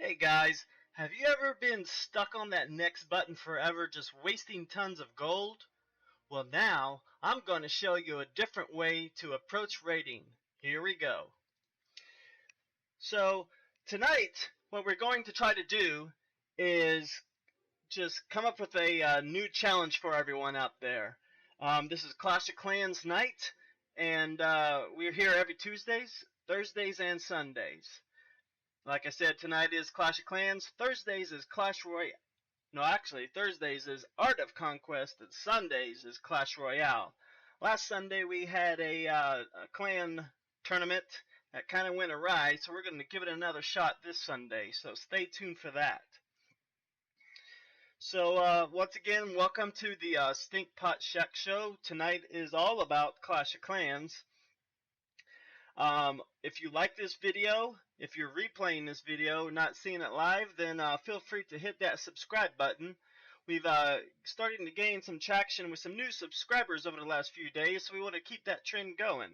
Hey guys, have you ever been stuck on that next button forever just wasting tons of gold? Well now, I'm going to show you a different way to approach raiding. Here we go. So tonight, what we're going to try to do is just come up with a new challenge for everyone out there. This is Clash of Clans night, and we're here every Tuesdays, Thursdays, and Sundays. Like I said, tonight is Clash of Clans. Thursdays is Clash Royale. No, actually, Thursdays is Art of Conquest, and Sundays is Clash Royale. Last Sunday we had a clan tournament that kind of went awry, so we're going to give it another shot this Sunday. So stay tuned for that. So once again, welcome to the StinkPot Shack Show. Tonight is all about Clash of Clans. If you like this video, if you're replaying this video, not seeing it live, then feel free to hit that subscribe button. We've starting to gain some traction with some new subscribers over the last few days, so we want to keep that trend going.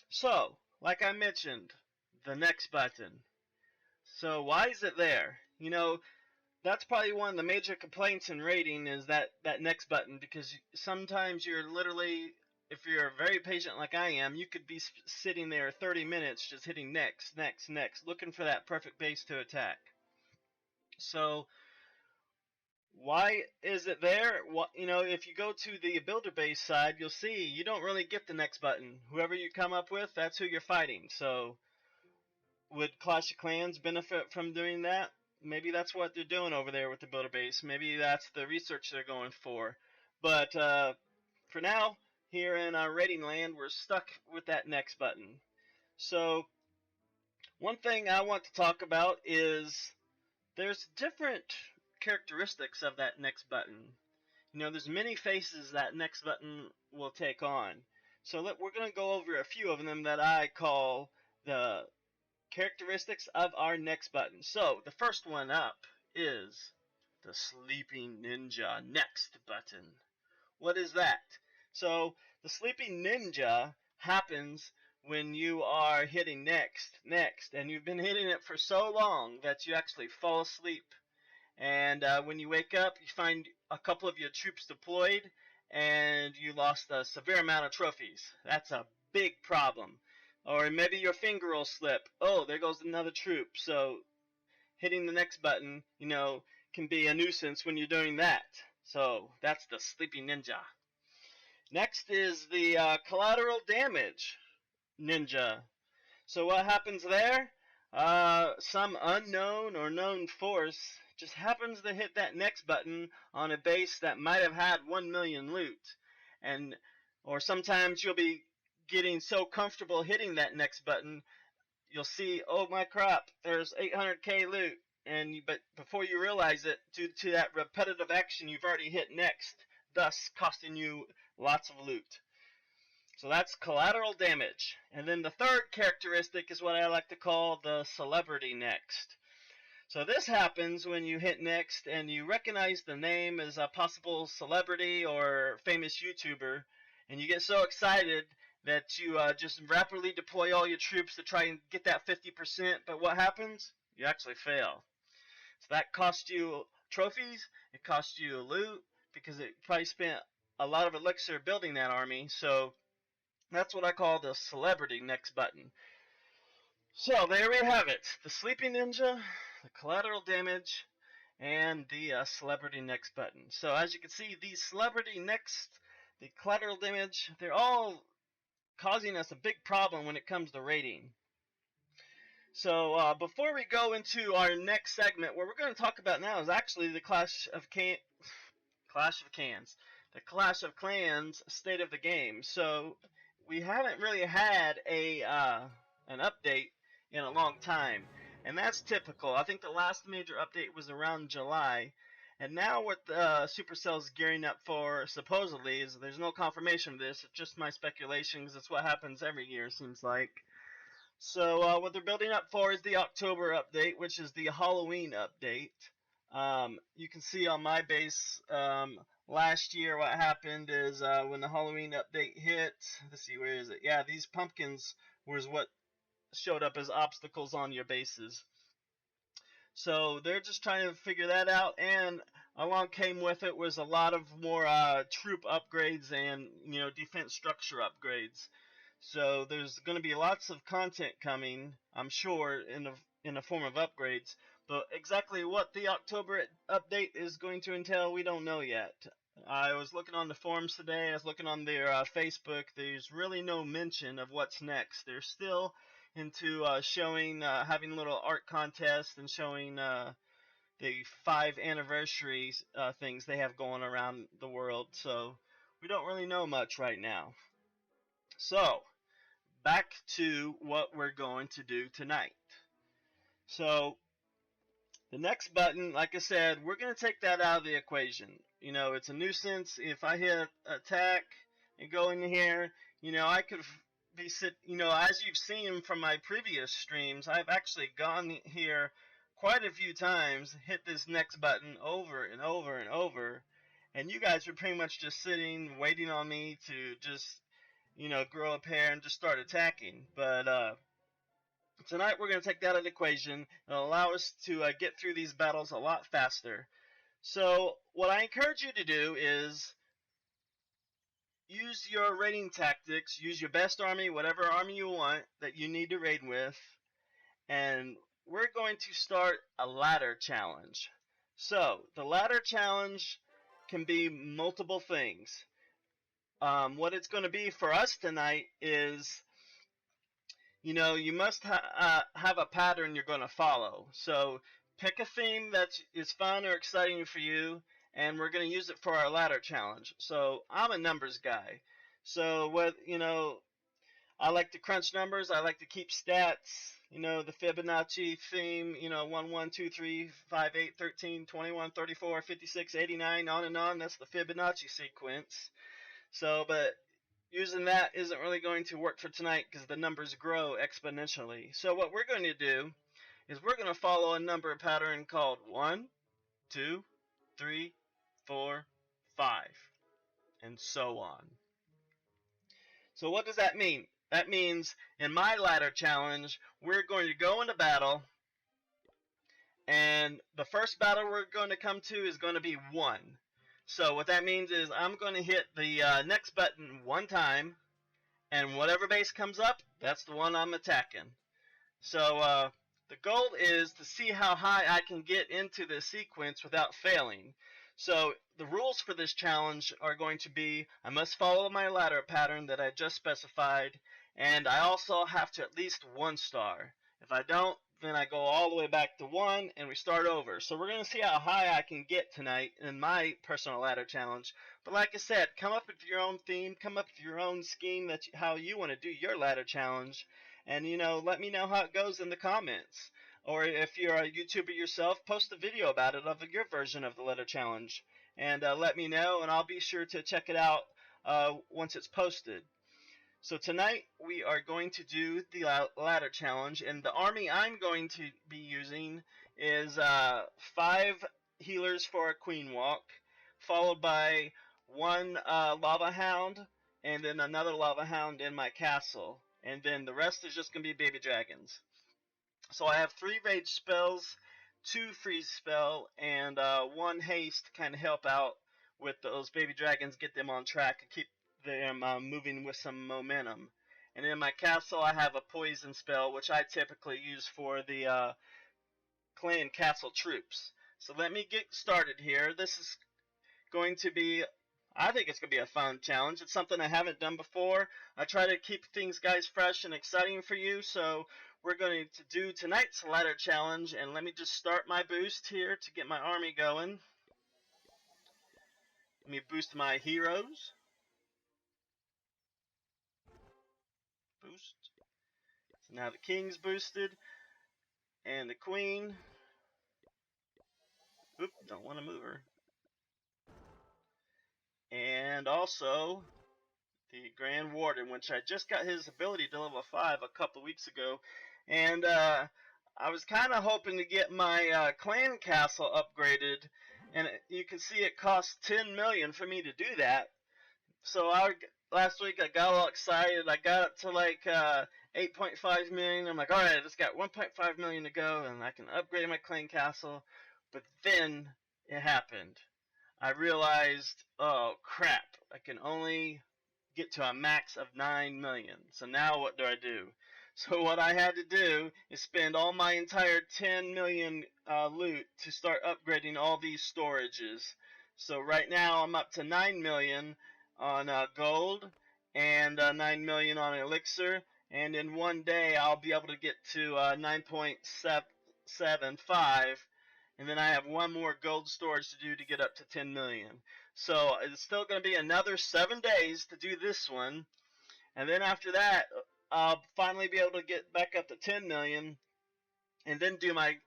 So, like I mentioned, the next button. So why is it there? You know, that's probably one of the major complaints in raiding is that next button, because sometimes you're literally, if you're very patient like I am, you could be sitting there 30 minutes just hitting next, next, next, looking for that perfect base to attack. So why is it there? You know, if you go to the builder base side, you'll see you don't really get the next button. Whoever you come up with, that's who you're fighting. So would Clash of Clans benefit from doing that? Maybe that's what they're doing over there with the builder base. Maybe that's the research they're going for. But for now, here in our raiding land, we're stuck with that next button. So one thing I want to talk about is there's different characteristics of that next button. You know, there's many faces that next button will take on. So we're going to go over a few of them that I call the characteristics of our next button. So the first one up is the Sleeping Ninja next button. What is that? So the Sleeping Ninja happens when you are hitting next, next, and you've been hitting it for so long that you actually fall asleep. And when you wake up, you find a couple of your troops deployed, and you lost a severe amount of trophies. That's a big problem. Or maybe your finger will slip. Oh, there goes another troop. So hitting the next button, you know, can be a nuisance when you're doing that. So that's the Sleeping Ninja. Next is the collateral damage ninja. So what happens there? Some unknown or known force just happens to hit that next button on a base that might have had 1 million loot. Or sometimes you'll be getting so comfortable hitting that next button, you'll see, oh my crap, there's 800k loot. But before you realize it, due to that repetitive action, you've already hit next, thus costing you lots of loot. So that's collateral damage. And then the third characteristic is what I like to call the celebrity next. So this happens when you hit next and you recognize the name as a possible celebrity or famous YouTuber, and you get so excited that you just rapidly deploy all your troops to try and get that 50%, but what happens? You actually fail. So that costs you trophies, it costs you loot, because it probably spent a lot of elixir building that army. So that's what I call the celebrity next button. So there we have it. The Sleeping Ninja, the collateral damage, and the celebrity next button. So as you can see, the celebrity next, the collateral damage, they're all causing us a big problem when it comes to raiding. So before we go into our next segment, what we're going to talk about now is actually the Clash of Clans state of the game. So we haven't really had an update in a long time, and that's typical. I think the last major update was around July, and now what Supercell's gearing up for, supposedly, is there's no confirmation of this. It's just my speculation, because it's what happens every year, seems like. So what they're building up for is the October update, which is the Halloween update. You can see on my base last year what happened is when the Halloween update hit, let's see, where is it? Yeah, these pumpkins was what showed up as obstacles on your bases. So they're just trying to figure that out, and along came with it was a lot of more troop upgrades and defense structure upgrades. So there's going to be lots of content coming, I'm sure, in the form of upgrades. But exactly what the October update is going to entail, we don't know yet. I was looking on the forums today. I was looking on their Facebook. There's really no mention of what's next. They're still into showing, having little art contests and showing the 5 anniversary things they have going around the world. So we don't really know much right now. So back to what we're going to do tonight. So the next button, like I said, we're going to take that out of the equation. It's a nuisance. If I hit attack and go in here, I could be as you've seen from my previous streams, I've actually gone here quite a few times, hit this next button over and over and over, and you guys are pretty much just sitting, waiting on me to just, grow a pair and just start attacking. But tonight we're going to take that out of the equation and allow us to get through these battles a lot faster. So what I encourage you to do is use your raiding tactics, use your best army, whatever army you want that you need to raid with, and we're going to start a ladder challenge. So the ladder challenge can be multiple things. What it's going to be for us tonight is, you must have a pattern you're going to follow. So pick a theme that is fun or exciting for you, and we're going to use it for our ladder challenge. So I'm a numbers guy. So I like to crunch numbers. I like to keep stats. The Fibonacci theme. 1, 1, 2, 3, 5, 8, 13, 21, 34, 56, 89, on and on. That's the Fibonacci sequence. So, but using that isn't really going to work for tonight because the numbers grow exponentially. So what we're going to do is we're going to follow a number pattern called 1, 2, 3, 4, 5, and so on. So what does that mean? That means in my ladder challenge, we're going to go into battle, and the first battle we're going to come to is going to be 1. So what that means is I'm going to hit the next button 1 time, and whatever base comes up, that's the one I'm attacking. So the goal is to see how high I can get into this sequence without failing. So the rules for this challenge are going to be I must follow my ladder pattern that I just specified, and I also have to at least 1 star. If I don't, then I go all the way back to 1 and we start over. So we're going to see how high I can get tonight in my personal ladder challenge. But like I said, come up with your own theme, come up with your own scheme how you want to do your ladder challenge. And let me know how it goes in the comments. Or if you're a YouTuber yourself, post a video about it of your version of the ladder challenge. And let me know, and I'll be sure to check it out once it's posted. So tonight we are going to do the ladder challenge, and the army I'm going to be using is 5 healers for a queen walk, followed by 1 lava hound, and then another lava hound in my castle. And then the rest is just going to be baby dragons. So I have 3 rage spells, 2 freeze spell, and 1 haste to kind of help out with those baby dragons, get them on track and keep them moving with some momentum. And in my castle I have a poison spell, which I typically use for the clan castle troops. So let me get started here. This is going to be, I think it's going to be a fun challenge. It's something I haven't done before. I try to keep things, guys, fresh and exciting for you. So we're going to do tonight's ladder challenge. And let me just start my boost here to get my army going. Let me boost my heroes. Boost. So now the king's boosted. And the queen. Oop, don't want to move her. And also the Grand Warden, which I just got his ability to level 5 a couple weeks ago. And I was kind of hoping to get my clan castle upgraded. And you can see it costs 10 million for me to do that. So last week I got all excited. I got up to like 8.5 million. I'm like, all right, I just got 1.5 million to go, and I can upgrade my clan castle. But then it happened. I realized, oh crap, I can only get to a max of 9 million. So now what do I do? So what I had to do is spend all my entire 10 million loot to start upgrading all these storages. So right now I'm up to 9 million on gold and 9 million on elixir, and in one day I'll be able to get to 9.75, and then I have one more gold storage to do to get up to 10 million. So it's still going to be another 7 days to do this one, and then after that I'll finally be able to get back up to 10 million, and then do my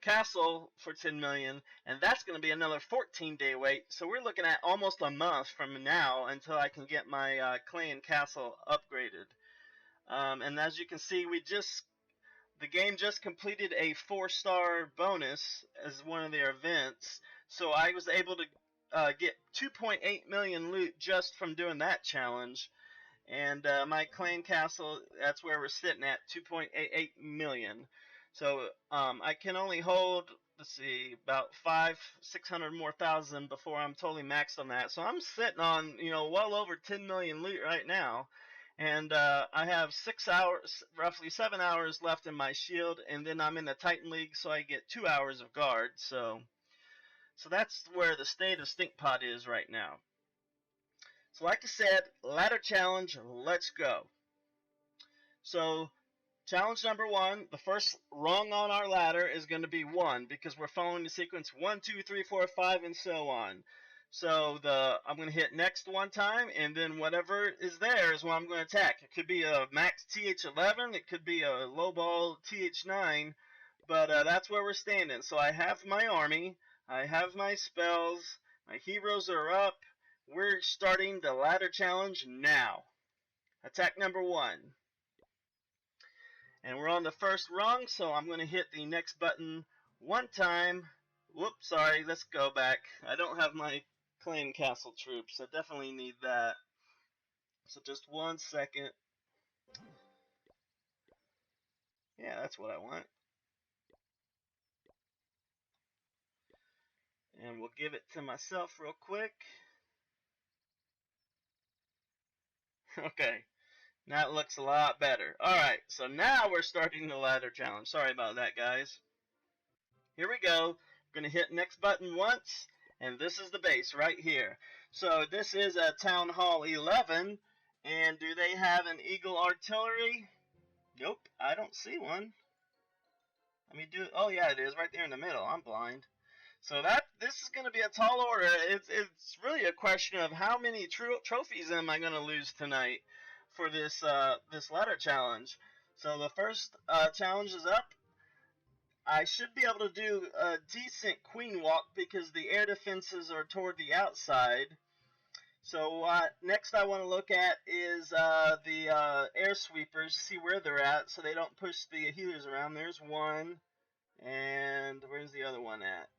castle for 10 million, and that's going to be another 14-day wait. So we're looking at almost a month from now until I can get my clan castle upgraded. And as you can see, the game just completed a 4-star bonus as one of their events, so I was able to get 2.8 million loot just from doing that challenge. And my clan castle, that's where we're sitting at, 2.88 million. So I can only hold, let's see, about 600 more thousand before I'm totally maxed on that. So I'm sitting on, well over 10 million loot right now. And I have 6 hours, roughly 7 hours left in my shield, and then I'm in the Titan League, so I get 2 hours of guard. So that's where the state of StinkPot is right now. So like I said, ladder challenge, let's go. So challenge number 1, the first rung on our ladder is going to be 1, because we're following the sequence 1, 2, 3, 4, 5, and so on. So I'm going to hit next one time, and then whatever is there is what I'm going to attack. It could be a max TH11, it could be a low ball TH9, but that's where we're standing. So I have my army, I have my spells, my heroes are up. We're starting the ladder challenge now. Attack number 1. And we're on the first rung, so I'm going to hit the next button one time. Whoops, sorry, let's go back. I don't have my clan castle troops. I definitely need that. So just 1 second. Yeah, that's what I want. And we'll give it to myself real quick. Okay, now it looks a lot better. Alright, so now we're starting the ladder challenge. Sorry about that, guys. Here we go. We're going to hit next button once, and this is the base right here. So this is a Town Hall 11, and do they have an Eagle artillery? Nope, I don't see one. Let me do. Oh yeah, it is right there in the middle. I'm blind. So this is going to be a tall order. It's really a question of how many trophies am I going to lose tonight for this ladder challenge. So the first challenge is up. I should be able to do a decent queen walk because the air defenses are toward the outside. So next I want to look at is the air sweepers, see where they're at so they don't push the healers around. There's one, and where's the other one at?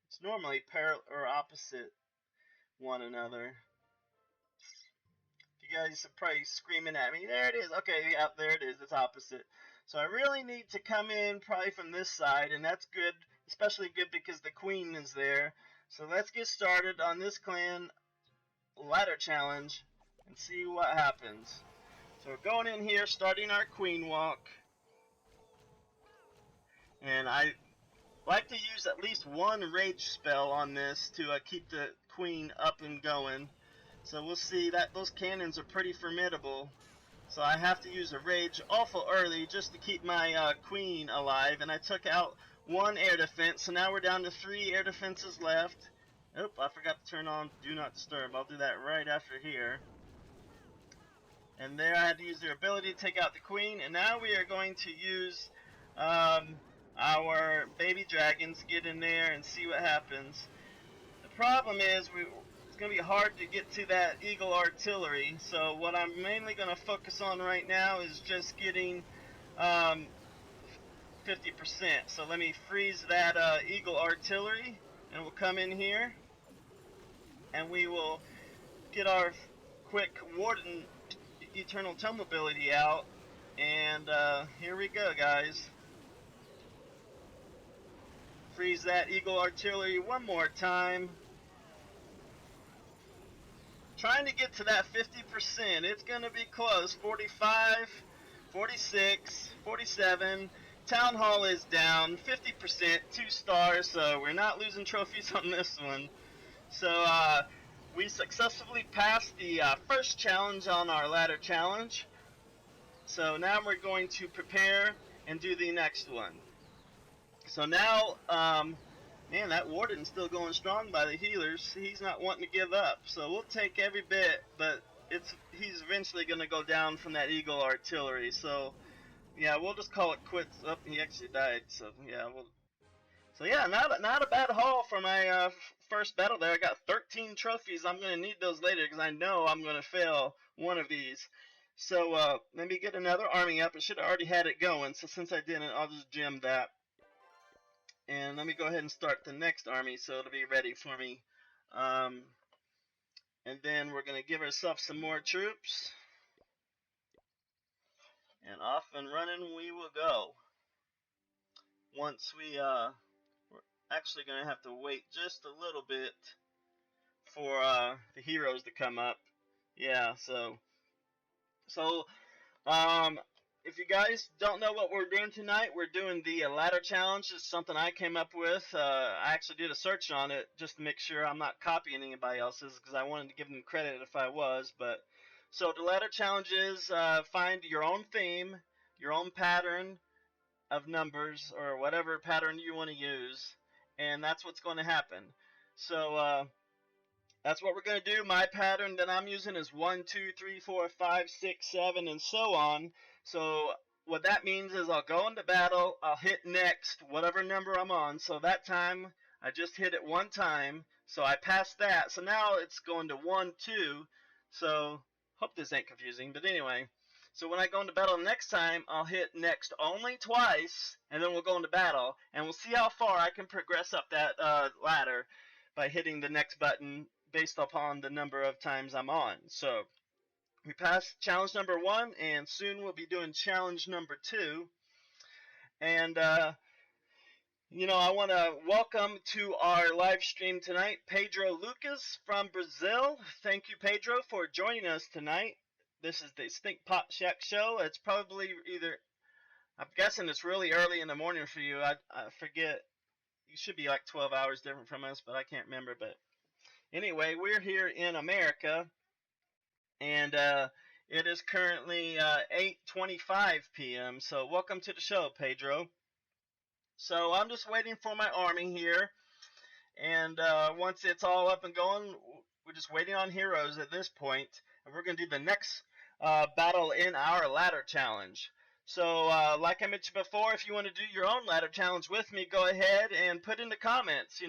It's normally parallel or opposite one another. You guys are probably screaming at me. There it is. Okay, yeah, there it is. It's opposite. So I really need to come in probably from this side, and that's good, especially good because the queen is there. So let's get started on this clan ladder challenge and see what happens. So we're going in here, starting our queen walk. And I like to use at least one rage spell on this to keep the queen up and going. So we'll see that those cannons are pretty formidable. So I have to use a rage awful early just to keep my queen alive. And I took out one air defense, so now we're down to 3 air defenses left. Oop, I forgot to turn on Do Not Disturb. I'll do that right after here. And there I had to use their ability to take out the queen. And now we are going to use our baby dragons, get in there and see what happens. The problem is it's going to be hard to get to that Eagle artillery, so what I'm mainly going to focus on right now is just getting 50%. So let me freeze that Eagle artillery, and we'll come in here and we will get our quick Warden Eternal Tome ability out, and here we go, guys. Freeze that Eagle Artillery one more time. Trying to get to that 50%. It's going to be close. 45, 46, 47. Town Hall is down. 50%, 2 stars, so we're not losing trophies on this one. So we successfully passed the first challenge on our ladder challenge. So now we're going to prepare and do the next one. So now, man, that Warden's still going strong by the healers. He's not wanting to give up. So we'll take every bit, but he's eventually going to go down from that Eagle Artillery. So yeah, we'll just call it quits. Oh, he actually died. So yeah, not a bad haul for my first battle there. I got 13 trophies. I'm going to need those later because I know I'm going to fail one of these. So let me get another army up. I should have already had it going. So since I didn't, I'll just gem that. And let me go ahead and start the next army so it'll be ready for me. And then we're going to give ourselves some more troops. And off and running we will go. Once we're actually going to have to wait just a little bit for the heroes to come up. Yeah, so if you guys don't know what we're doing tonight, we're doing the ladder challenge. It's something I came up with. I actually did a search on it just to make sure I'm not copying anybody else's because I wanted to give them credit if I was. But so the ladder challenge is find your own theme, your own pattern of numbers or whatever pattern you want to use, and that's what's going to happen. So that's what we're going to do. My pattern that I'm using is 1, 2, 3, 4, 5, 6, 7, and so on. So what that means is I'll go into battle, I'll hit next, whatever number I'm on. So that time, I just hit it one time, so I passed that. So now it's going to 1, 2. So hope this ain't confusing, but anyway. So when I go into battle next time, I'll hit next only twice, and then we'll go into battle. And we'll see how far I can progress up that ladder by hitting the next button based upon the number of times I'm on. So we passed challenge number 1, and soon we'll be doing challenge number 2. And I want to welcome to our live stream tonight Pedro Lucas from Brazil. Thank you, Pedro, for joining us tonight. This is the StinkPot Shack show. It's probably I'm guessing it's really early in the morning for you. I forget. You should be like 12 hours different from us, but I can't remember. But anyway, we're here in America, and it is currently 8:25 p.m. So welcome to the show, Pedro. So I'm just waiting for my army here, and once it's all up and going, we're just waiting on heroes at this point, and we're going to do the next battle in our ladder challenge. So like I mentioned before, if you want to do your own ladder challenge with me, go ahead and put in the comments,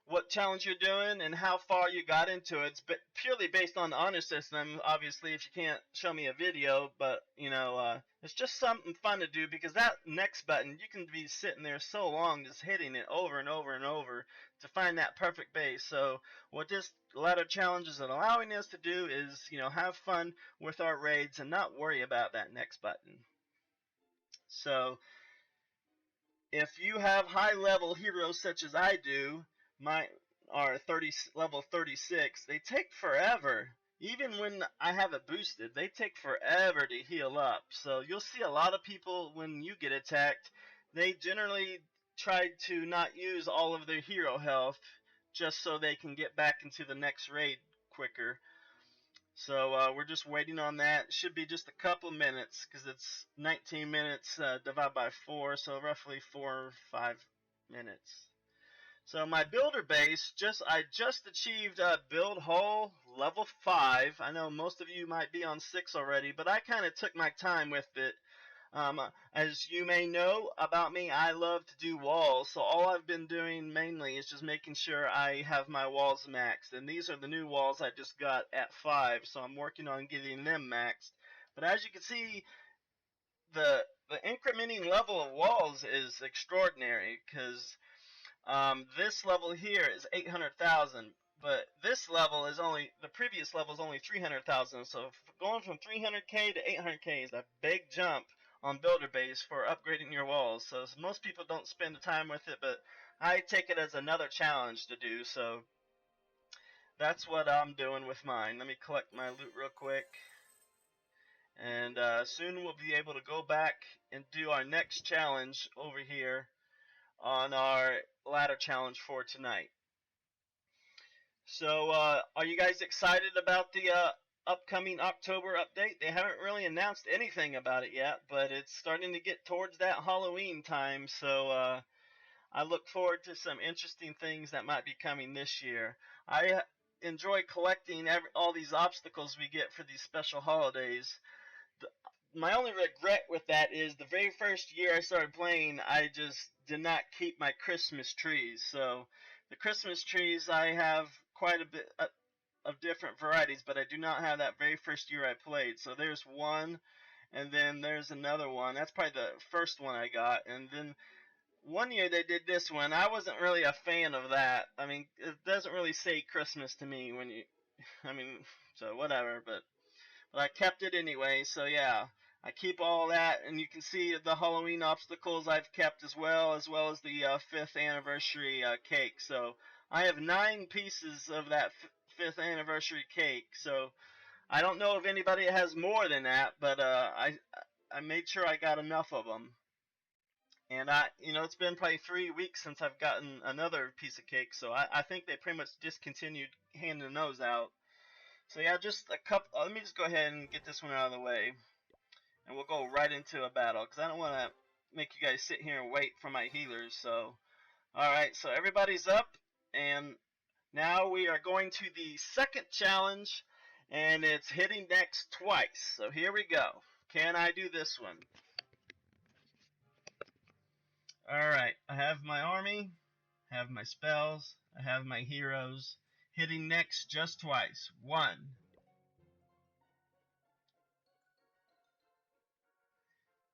what challenge you're doing and how far you got into it. It's purely based on the honor system, obviously, if you can't show me a video, but it's just something fun to do because that next button, you can be sitting there so long just hitting it over and over and over to find that perfect base. So what this ladder challenge is allowing us to do is have fun with our raids and not worry about that next button. So if you have high level heroes such as I do, mine are level 36, they take forever. Even when I have it boosted, they take forever to heal up. So you'll see a lot of people when you get attacked, they generally try to not use all of their hero health just so they can get back into the next raid quicker. So we're just waiting on that. It should be just a couple minutes because it's 19 minutes divided by 4, so roughly 4 or 5 minutes. So my builder base, I just achieved build hull level 5. I know most of you might be on 6 already, but I kind of took my time with it. As you may know about me, I love to do walls, so all I've been doing mainly is just making sure I have my walls maxed, and these are the new walls I just got at 5, so I'm working on getting them maxed. But as you can see, the incrementing level of walls is extraordinary, because this level here is 800,000, But this level is only, the previous level is only 300,000. So going from 300k to 800k is a big jump on builder base for upgrading your walls. So most people don't spend the time with it, but I take it as another challenge to do. So that's what I'm doing with mine. Let me collect my loot real quick. And soon we'll be able to go back and do our next challenge over here on our ladder challenge for tonight. So are you guys excited about the upcoming October update? They haven't really announced anything about it yet, but it's starting to get towards that Halloween time. So I look forward to some interesting things that might be coming this year. I enjoy collecting all these obstacles we get for these special holidays. My only regret with that is the very first year I started playing, I just did not keep my Christmas trees. So the Christmas trees, I have quite a bit of different varieties, but I do not have that very first year I played. So there's one, and then there's another one. That's probably the first one I got. And then one year they did this one. I wasn't really a fan of that. I mean, it doesn't really say Christmas to me when you, I mean, so whatever, but I kept it anyway. So yeah, I keep all that, and you can see the Halloween obstacles I've kept as well as the 5th anniversary cake. So I have 9 pieces of that 5th anniversary cake. So I don't know if anybody has more than that, but I made sure I got enough of them. And it's been probably 3 weeks since I've gotten another piece of cake, so I think they pretty much discontinued handing those out. So yeah, just a couple. Let me just go ahead and get this one out of the way, and we'll go right into a battle, because I don't want to make you guys sit here and wait for my healers. So, alright, so everybody's up, and now we are going to the second challenge, and it's hitting next twice. So here we go. Can I do this one? Alright, I have my army, I have my spells, I have my heroes. Hitting next just twice. 1.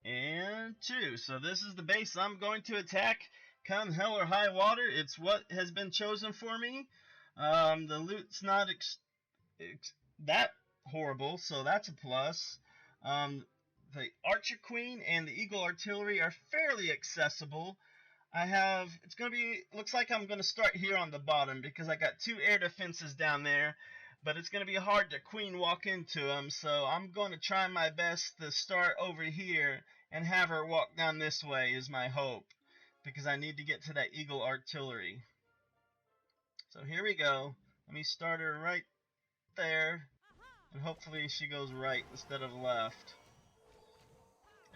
And 2. So this is the base I'm going to attack. Come hell or high water, it's what has been chosen for me. The loot's not that horrible, so that's a plus. The Archer Queen and the Eagle Artillery are fairly accessible. Looks like I'm going to start here on the bottom because I got 2 air defenses down there, but it's going to be hard to queen walk into them, so I'm going to try my best to start over here and have her walk down this way is my hope, because I need to get to that Eagle Artillery. So here we go. Let me start her right there, and hopefully she goes right instead of left.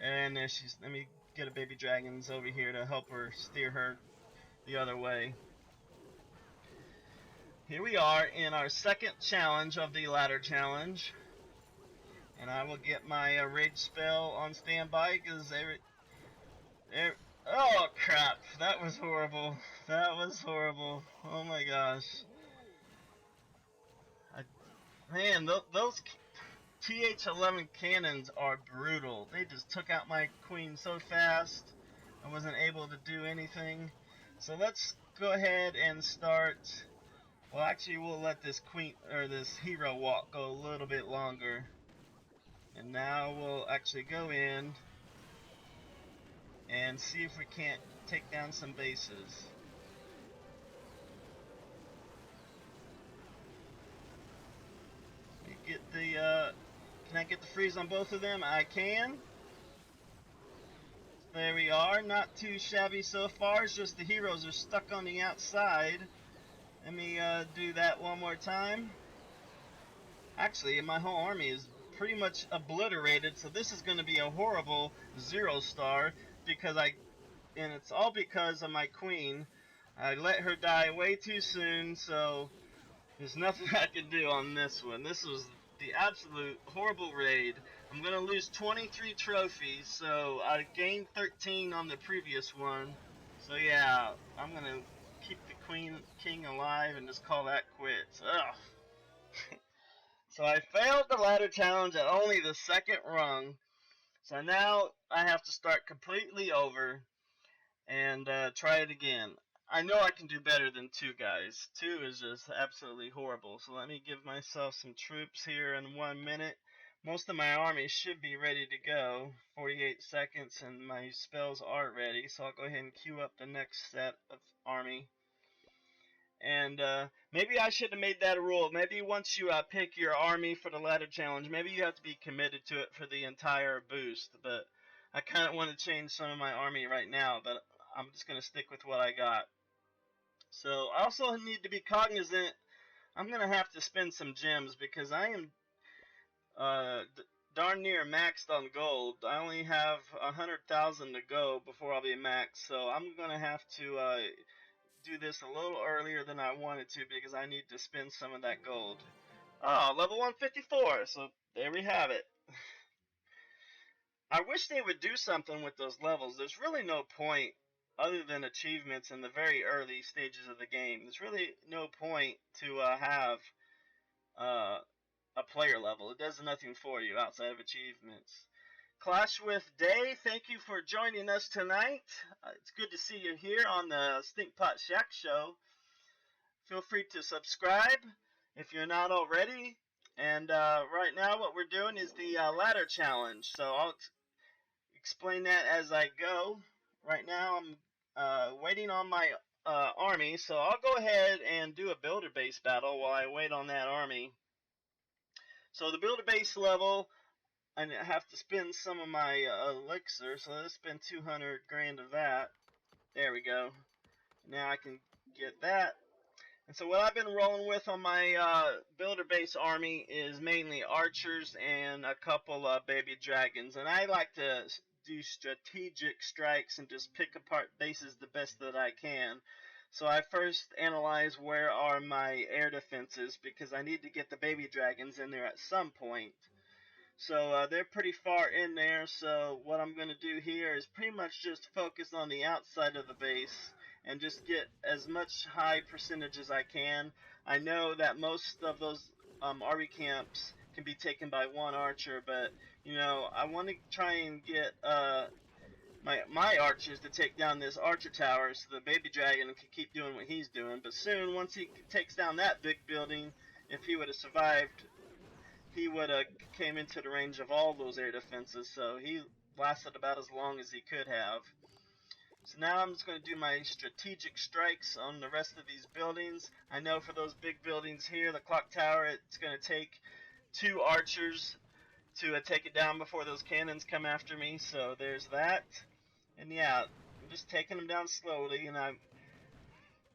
And there she's, let me get a baby dragons over here to help her steer her the other way. Here we are in our second challenge of the ladder challenge. And I will get my rage spell on standby because oh crap, that was horrible. That was horrible. Oh my gosh. Man, those TH-11 cannons are brutal. They just took out my queen so fast. I wasn't able to do anything. So let's go ahead and start. Well, actually, we'll let this hero walk go a little bit longer. And now we'll actually go in and see if we can't take down some bases. Can I get the freeze on both of them? I can. There we are. Not too shabby so far. It's just the heroes are stuck on the outside. Let me do that one more time. Actually, my whole army is pretty much obliterated, so this is going to be a horrible 0-star and it's all because of my queen. I let her die way too soon, so there's nothing I can do on this one. This was the absolute horrible raid. I'm going to lose 23 trophies, so I gained 13 on the previous one. So yeah, I'm going to keep the king alive and just call that quits. Ugh. So I failed the ladder challenge at only the second rung. So now I have to start completely over and try it again. I know I can do better than 2 guys. 2 is just absolutely horrible. So let me give myself some troops here in 1 minute. Most of my army should be ready to go. 48 seconds and my spells are ready. So I'll go ahead and queue up the next set of army. And maybe I should have made that a rule. Maybe once you pick your army for the ladder challenge, maybe you have to be committed to it for the entire boost. But I kind of want to change some of my army right now, but I'm just going to stick with what I got. So I also need to be cognizant. I'm going to have to spend some gems because I am uh, darn near maxed on gold. I only have 100,000 to go before I'll be maxed. So I'm going to have to do this a little earlier than I wanted to because I need to spend some of that gold. Oh, level 154, so there we have it. I wish they would do something with those levels. There's really no point other than achievements in the very early stages of the game. There's really no point to have uh, a player level. It does nothing for you outside of achievements. Clash with Day, thank you for joining us tonight. It's good to see you here on the StinkPot Shack Show. Feel free to subscribe if you're not already. And right now what we're doing is the ladder challenge. So I'll explain that as I go. Right now I'm waiting on my army. So I'll go ahead and do a builder base battle while I wait on that army. So the builder base level, I have to spend some of my elixir. So let's spend 200 grand of that. There we go. Now I can get that. And so what I've been rolling with on my builder base army is mainly archers and a couple baby dragons. And I like to do strategic strikes and just pick apart bases the best that I can. So I first analyze where are my air defenses because I need to get the baby dragons in there at some point. So they're pretty far in there, so what I'm going to do here is pretty much just focus on the outside of the base and just get as much high percentage as I can. I know that most of those RV camps can be taken by one archer, but you know, I want to try and get my archers to take down this archer tower so the baby dragon can keep doing what he's doing. But soon, once he takes down that big building, if he would have survived, he would have came into the range of all those air defenses, so he lasted about as long as he could have. So now I'm just going to do my strategic strikes on the rest of these buildings. I know for those big buildings here, the clock tower, it's going to take 2 archers to take it down before those cannons come after me, so there's that. And yeah, I'm just taking them down slowly, and I'm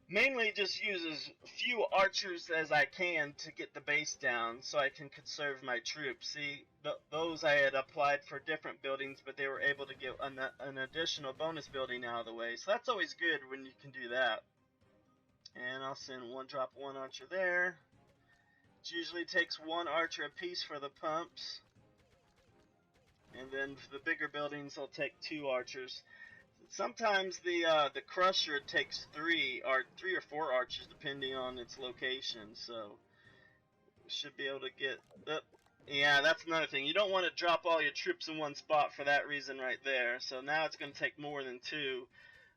mainly just use as few archers as I can to get the base down so I can conserve my troops. See, those I had applied for different buildings, but they were able to get an additional bonus building out of the way. So that's always good when you can do that. And I'll send one drop one archer there. It usually takes 1 archer apiece for the pumps. And then for the bigger buildings, I'll take 2 archers. Sometimes the crusher takes 3 or 4 archers depending on its location, so we should be able to get. Yeah, that's another thing. You don't want to drop all your troops in one spot for that reason right there. So now it's going to take more than 2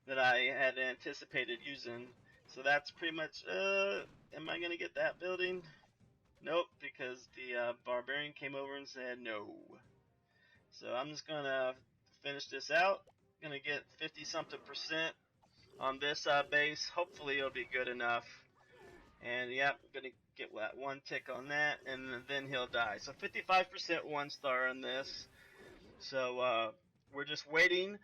that I had anticipated using. So that's pretty much. Am I going to get that building? Nope, because the barbarian came over and said no. So I'm just going to finish this out. Gonna get 50 something percent on this base. Hopefully it'll be good enough. And yeah, gonna get that 1 tick on that, and then he'll die. So 55% 1 star on this. So we're just waiting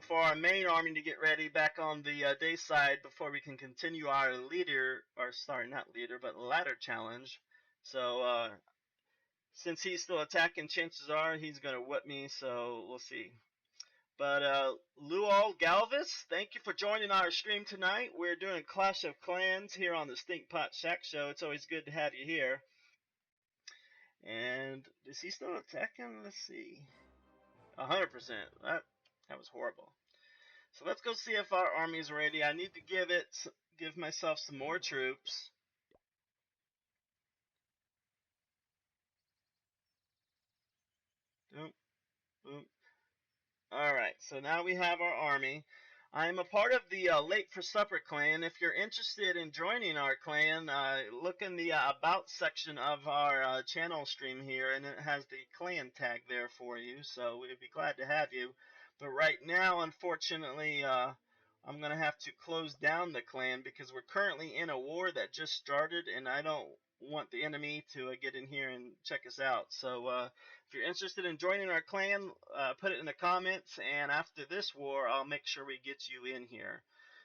for our main army to get ready back on the day side before we can continue our leader, or sorry, not leader, but ladder challenge. So since he's still attacking, chances are he's gonna whip me. So we'll see. But Luol Galvis, thank you for joining our stream tonight. We're doing Clash of Clans here on the StinkPot Shack Show. It's always good to have you here. And is he still attacking? Let's see. 100%. That was horrible. So let's go see if our army's ready. I need to give myself some more troops. Boom, boom. Alright, so now we have our army. I'm a part of the Late for Supper clan. If you're interested in joining our clan, look in the About section of our channel stream here, and it has the clan tag there for you, so we'd be glad to have you. But right now, unfortunately, I'm going to have to close down the clan because we're currently in a war that just started, and I don't want the enemy to get in here and check us out. So if you're interested in joining our clan, put it in the comments, and after this war, I'll make sure we get you in here.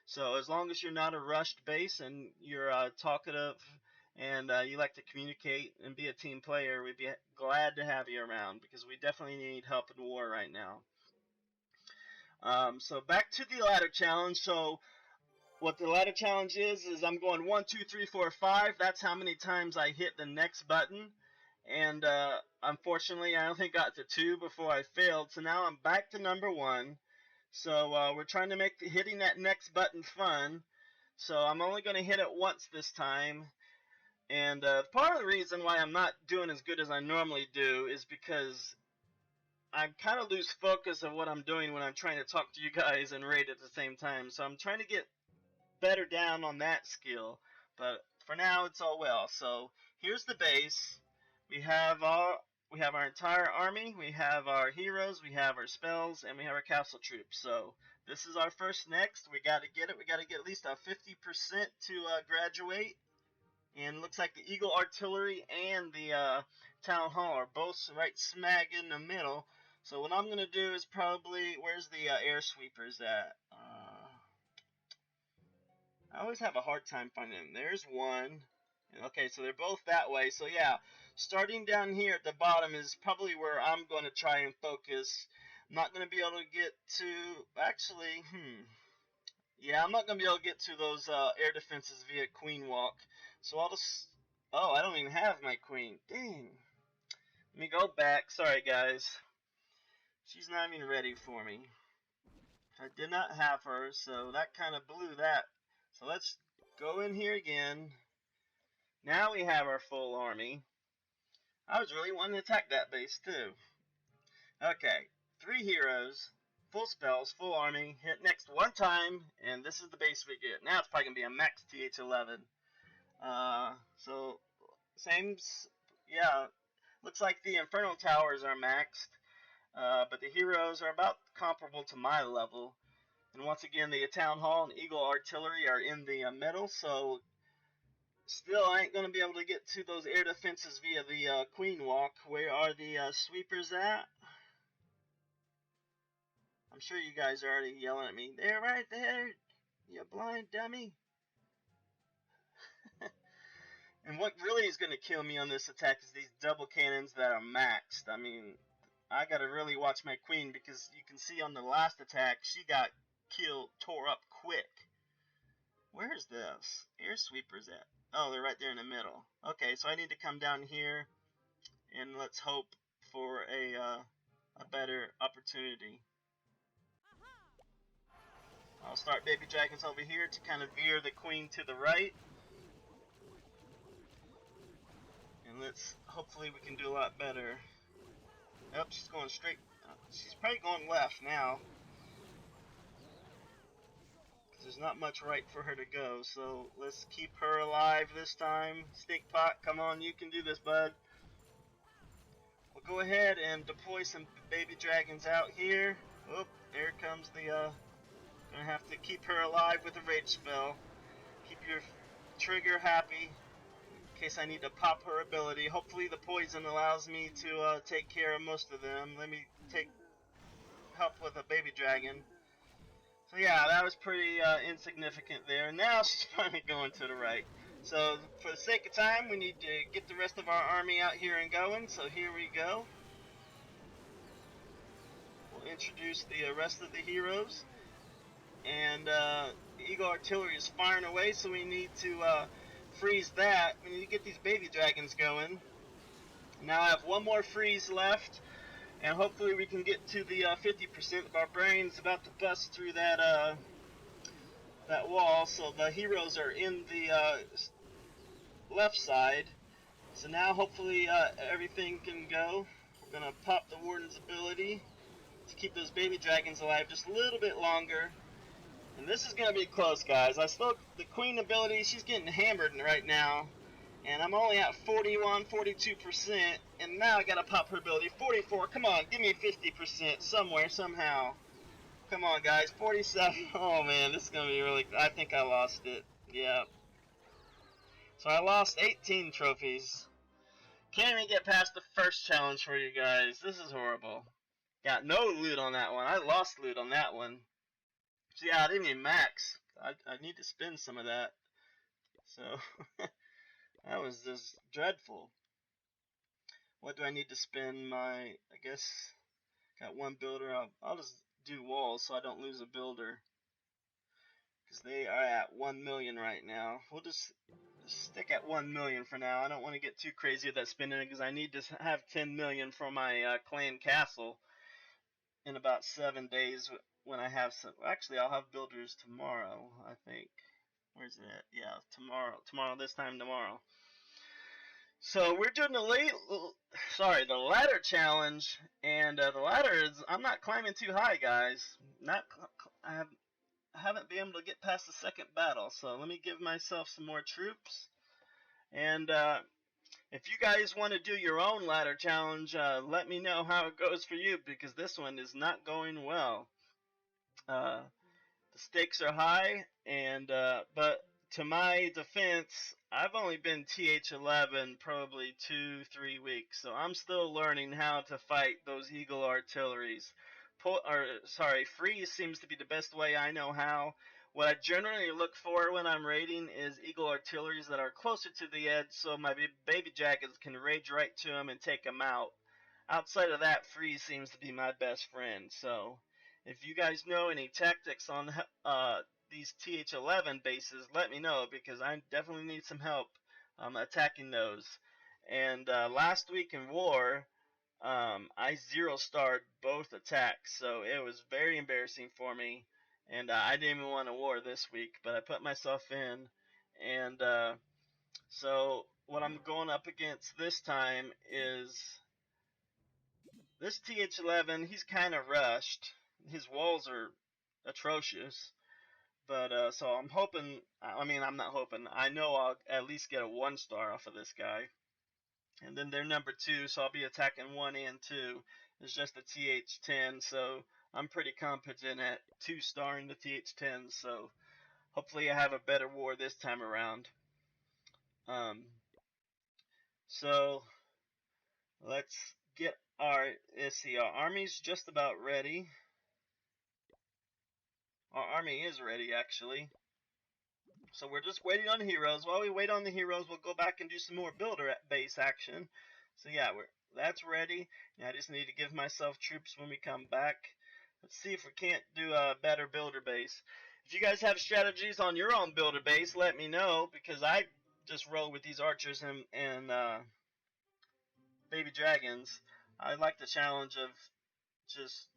So as long as you're not a rushed base and you're talkative and you like to communicate and be a team player, we'd be glad to have you around because we definitely need help in war right now. So back to the ladder challenge. So what the ladder challenge is I'm going 1, 2, 3, 4, 5. That's how many times I hit the next button. And unfortunately, I only got to 2 before I failed. So now I'm back to number 1. So we're trying to make hitting that next button fun. So I'm only going to hit it once this time. And part of the reason why I'm not doing as good as I normally do is because I kind of lose focus of what I'm doing when I'm trying to talk to you guys and raid at the same time. So I'm trying to get better down on that skill, but for now it's all well. So here's the base. We have our entire army, we have our heroes, we have our spells, and we have our castle troops. So this is our first next. We got to get it. We got to get at least a 50% to graduate. And it looks like the Eagle Artillery and the Town Hall are both right smack in the middle. So what I'm going to do is probably, where's the air sweepers at? I always have a hard time finding them. There's one. Okay, so they're both that way. So yeah, starting down here at the bottom is probably where I'm going to try and focus. I'm not going to be able to get to, actually, yeah, I'm not going to be able to get to those air defenses via Queen Walk. So I'll just, oh, I don't even have my queen. Dang. Let me go back. Sorry, guys. She's not even ready for me. I did not have her, so that kind of blew that. So let's go in here again. Now we have our full army. I was really wanting to attack that base too. Okay, 3 heroes, full spells, full army, hit next 1 time, and this is the base we get. Now it's probably going to be a max TH11. So, same, yeah, looks like the Infernal Towers are maxed, but the heroes are about comparable to my level. And once again, the Town Hall and Eagle Artillery are in the middle, so still I ain't going to be able to get to those air defenses via the Queen Walk. Where are the sweepers at? I'm sure you guys are already yelling at me. They're right there, you blind dummy. And what really is going to kill me on this attack is these double cannons that are maxed. I mean, I got to really watch my queen because you can see on the last attack, she got killed, tore up quick. Where's this air sweepers at? Oh, they're right there in the middle. Okay, so I need to come down here and let's hope for a better opportunity. I'll start baby dragons over here to kind of veer the queen to the right. And let's, hopefully we can do a lot better. Oh, she's going straight, she's probably going left now. There's not much right for her to go, so let's keep her alive this time. StinkPot, come on, you can do this, bud. We'll go ahead and deploy some baby dragons out here. Oh, there comes the, gonna have to keep her alive with a rage spell. Keep your trigger happy in case I need to pop her ability. Hopefully the poison allows me to take care of most of them. Let me help with a baby dragon. So yeah, that was pretty insignificant there. Now she's finally going to the right. So for the sake of time, we need to get the rest of our army out here and going. So here we go. We'll introduce the rest of the heroes. And the Eagle Artillery is firing away, so we need to freeze that. We need to get these baby dragons going. Now I have 1 more freeze left. And hopefully we can get to the 50% of our brains about to bust through that that wall. So the heroes are in the left side. So now hopefully everything can go. We're going to pop the Warden's ability to keep those baby dragons alive just a little bit longer. And this is going to be close, guys. The queen ability, she's getting hammered right now. And I'm only at 41, 42%. And now I got to pop her ability. 44, come on, give me 50% somewhere, somehow. Come on, guys, 47. Oh, man, this is going to be really... I think I lost it. Yeah. So I lost 18 trophies. Can't even get past the first challenge for you guys. This is horrible. Got no loot on that one. I lost loot on that one. So yeah, I didn't even max. I need to spend some of that. So that was just dreadful. What do I need to spend my... I guess got one builder. I'll just do walls so I don't lose a builder. Because they are at 1 million right now. We'll just stick at 1 million for now. I don't want to get too crazy with that spending because I need to have 10 million for my clan castle in about 7 days when I have some. Actually, I'll have builders tomorrow, I think. Where's it at? Yeah, tomorrow, this time tomorrow. So we're doing the ladder challenge, and the ladder is, I'm not climbing too high, guys. I haven't been able to get past the second battle, so let me give myself some more troops. And if you guys want to do your own ladder challenge, let me know how it goes for you, because this one is not going well. The stakes are high, and but to my defense, I've only been TH11 probably 2-3 weeks, so I'm still learning how to fight those Eagle artilleries. Freeze seems to be the best way I know how. What I generally look for when I'm raiding is Eagle artilleries that are closer to the edge, so my baby jackets can rage right to them and take them out. Outside of that, Freeze seems to be my best friend. So if you guys know any tactics on these TH11 bases, let me know, because I definitely need some help attacking those. And last week in war, I 0-starred both attacks, so it was very embarrassing for me. And I didn't even want a war this week, but I put myself in. And so what I'm going up against this time is this TH11. He's kind of rushed. His walls are atrocious. But so I'm hoping, I'm not hoping, I know I'll at least get a 1-star off of this guy. And then they're number 2, so I'll be attacking 1 and 2. It's just a TH10, so I'm pretty competent at 2-starring the TH10, so hopefully I have a better war this time around. So let's get let's see, our army's just about ready. Our army is ready, actually. So we're just waiting on heroes. While we wait on the heroes, we'll go back and do some more builder base action. So yeah, that's ready. I just need to give myself troops when we come back. Let's see if we can't do a better builder base. If you guys have strategies on your own builder base, let me know, because I just roll with these archers and baby dragons. I like the challenge of just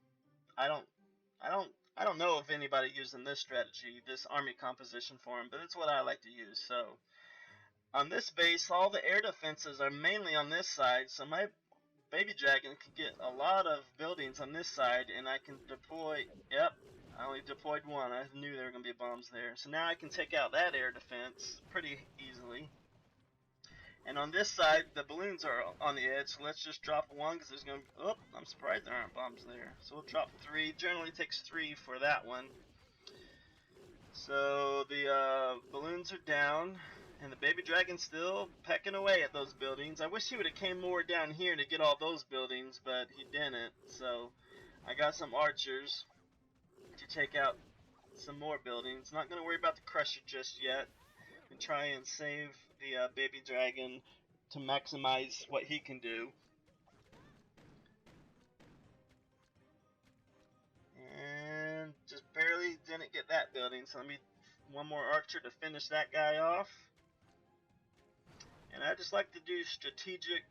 I don't know if anybody using this strategy, this army composition for them, but it's what I like to use. So on this base, all the air defenses are mainly on this side, so my baby dragon can get a lot of buildings on this side, and I can deploy. Yep, I only deployed one. I knew there were going to be bombs there. So now I can take out that air defense pretty easily. And on this side, the balloons are on the edge, so let's just drop one, because there's going to be... Oh, I'm surprised there aren't bombs there. So we'll drop 3. Generally takes 3 for that one. So the balloons are down, and the baby dragon's still pecking away at those buildings. I wish he would have came more down here to get all those buildings, but he didn't. So I got some archers to take out some more buildings. Not going to worry about the crusher just yet. And try and save the baby dragon to maximize what he can do. And just barely didn't get that building, so let me one more archer to finish that guy off. And I just like to do strategic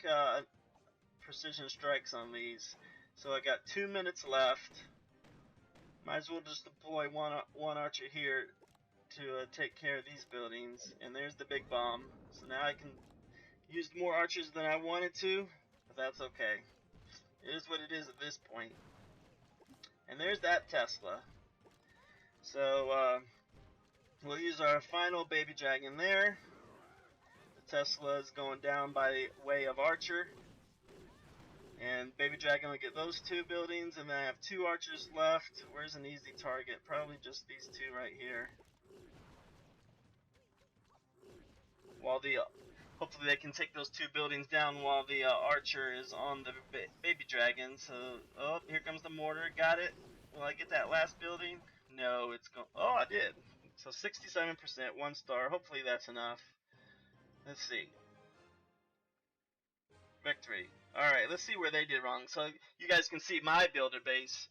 precision strikes on these. So I got 2 minutes left. Might as well just deploy one archer here to take care of these buildings. And there's the big bomb. So now I can use more archers than I wanted to, but that's okay. It is what it is at this point. And there's that Tesla. So we'll use our final baby dragon there. The Tesla is going down by way of Archer. And baby dragon will get those 2 buildings, and then I have 2 archers left. Where's an easy target? Probably just these 2 right here. While the hopefully they can take those 2 buildings down while the archer is on the baby dragon. So, oh, here comes the mortar. Got it. Will I get that last building? No, it's going. Oh, I did. So 67%, 1 star. Hopefully that's enough. Let's see. Victory. Alright, let's see where they did wrong. So you guys can see my builder base.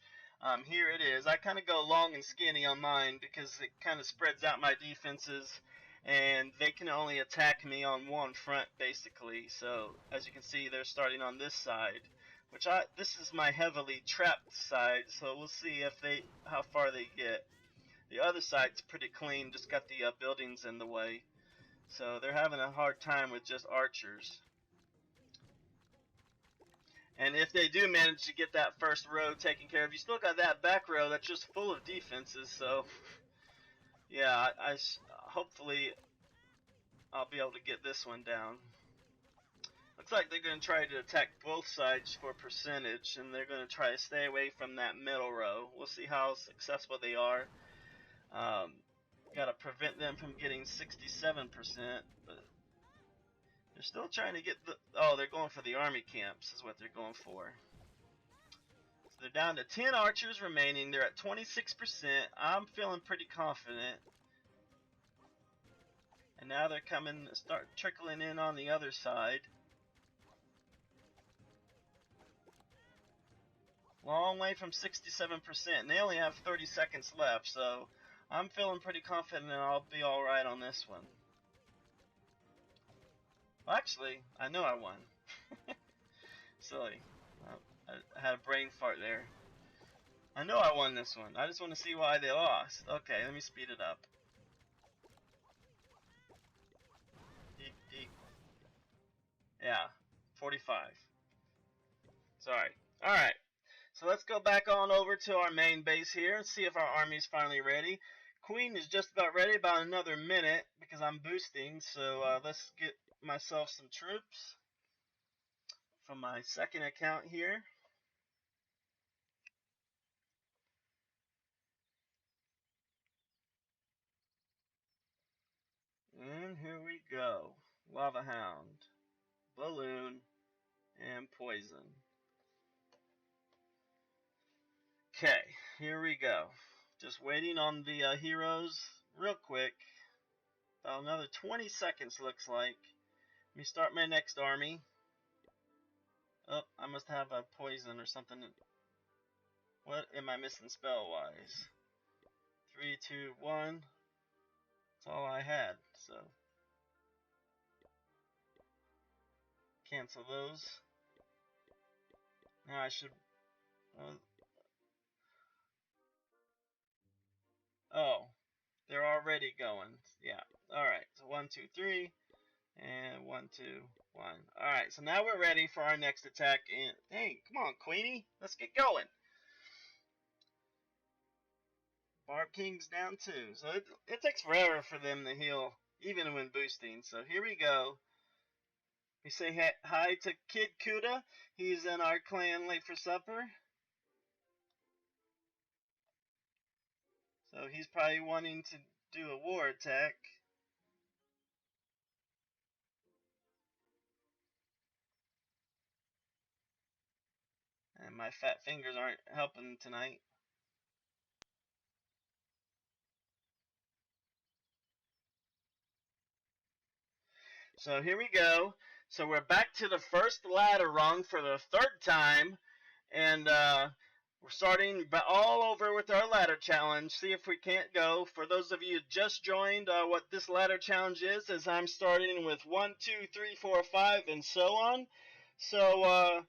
Here it is. I kind of go long and skinny on mine because it kind of spreads out my defenses, and they can only attack me on one front basically. So as you can see, they're starting on this side, which this is my heavily trapped side. So we'll see if how far they get. The other side's pretty clean, just got the buildings in the way. So they're having a hard time with just archers. And if they do manage to get that first row taken care of, you still got that back row that's just full of defenses. So, yeah, hopefully I'll be able to get this one down. Looks like they're going to try to attack both sides for percentage, and they're going to try to stay away from that middle row. We'll see how successful they are. Got to prevent them from getting 67%, but they're still trying to get oh, they're going for the army camps is what they're going for. So they're down to 10 archers remaining. They're at 26%. I'm feeling pretty confident. And now they're start trickling in on the other side. Long way from 67%. And they only have 30 seconds left, so I'm feeling pretty confident I'll be alright on this one. Well, actually, I know I won. Silly. I had a brain fart there. I know I won this one. I just want to see why they lost. Okay, let me speed it up. Yeah, 45. Sorry. Alright. So let's go back on over to our main base here and see if our army's finally ready. Queen is just about ready, about another minute, because I'm boosting. So let's get myself some troops from my second account here. And here we go. Lava Hound, Balloon, and Poison. Okay, here we go. Just waiting on the heroes real quick. About another 20 seconds looks like. Let me start my next army. Oh, I must have a poison or something. What am I missing spell-wise? 3, 2, 1. That's all I had, so cancel those. Now I should. Oh, they're already going. Yeah. All right. So 1, 2, 3, and 1, 2, 1. All right. So now we're ready for our next attack. And hey, come on, Queenie, let's get going. Barb King's down too. So it takes forever for them to heal, even when boosting. So here we go. We say hi to Kid Kuda. He's in our clan late for supper. So he's probably wanting to do a war attack. And my fat fingers aren't helping tonight. So here we go. So we're back to the first ladder rung for the 3rd time. And we're starting all over with our ladder challenge. See if we can't go. For those of you who just joined, what this ladder challenge is I'm starting with 1, 2, 3, 4, 5, and so on. So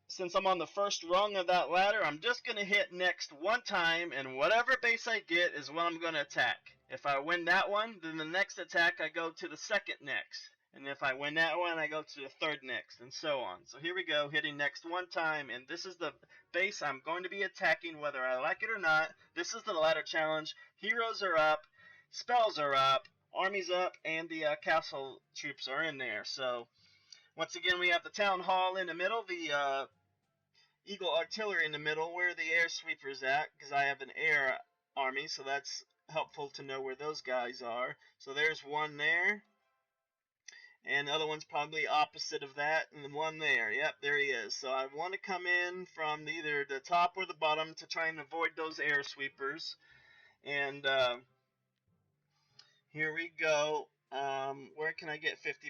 since I'm on the first rung of that ladder, I'm just going to hit next one time, and whatever base I get is what I'm going to attack. If I win that one, then the next attack I go to the second next. And if I win that one, I go to the third next, and so on. So here we go, hitting next one time, and this is the base I'm going to be attacking whether I like it or not. This is the ladder challenge. Heroes are up, spells are up, armies up, and the castle troops are in there. So once again, we have the town hall in the middle, the Eagle artillery in the middle, where the air sweepers at, because I have an air army, so that's helpful to know where those guys are. So there's one there. And the other one's probably opposite of that, and the one there. Yep, there he is. So I want to come in from either the top or the bottom to try and avoid those air sweepers. And here we go. Where can I get 50%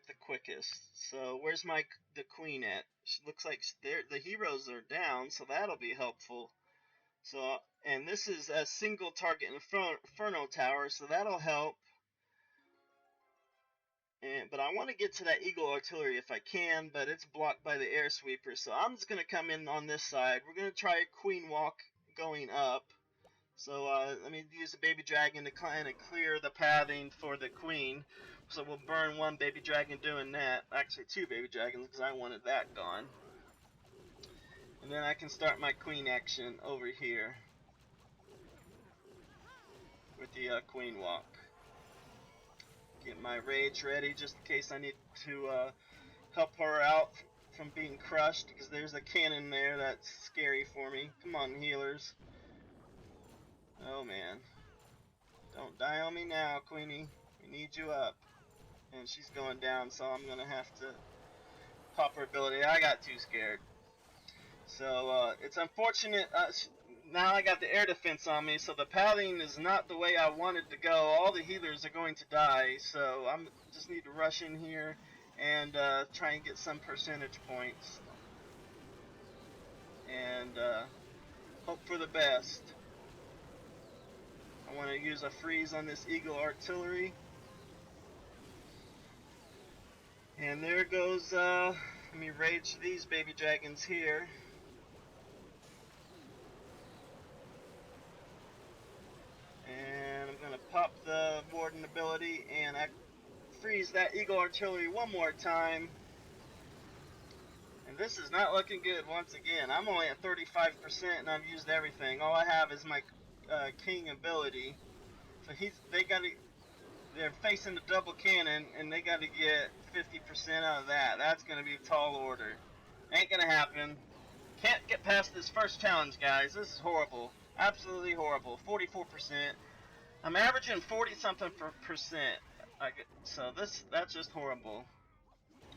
the quickest? So where's the queen at? She looks like the heroes are down, so that'll be helpful. So, and this is a single target inferno tower, so that'll help. But I want to get to that Eagle artillery if I can, but it's blocked by the air sweeper. So I'm just going to come in on this side. We're going to try a queen walk going up. So let me use the baby dragon to kind of clear the pathing for the queen. So we'll burn one baby dragon doing that. Actually, two baby dragons because I wanted that gone. And then I can start my queen action over here with the queen walk. Get my rage ready just in case I need to help her out from being crushed, because there's a cannon there that's scary for me. Come on, healers. Oh man. Don't die on me now, Queenie. We need you up. And she's going down, so I'm gonna have to pop her ability. I got too scared. So it's unfortunate. Now I got the air defense on me, so the pathing is not the way I wanted to go. All the healers are going to die, so I just need to rush in here and try and get some percentage points. And hope for the best. I want to use a freeze on this Eagle artillery. And there goes, let me rage these baby dragons here. And I'm going to pop the Warden ability and freeze that Eagle artillery one more time. And this is not looking good once again. I'm only at 35% and I've used everything. All I have is my king ability. So they're facing the double cannon and they got to get 50% out of that. That's going to be a tall order. Ain't going to happen. Can't get past this first challenge, guys. This is horrible. Absolutely horrible. 44%. I'm averaging 40-something percent. So that's just horrible.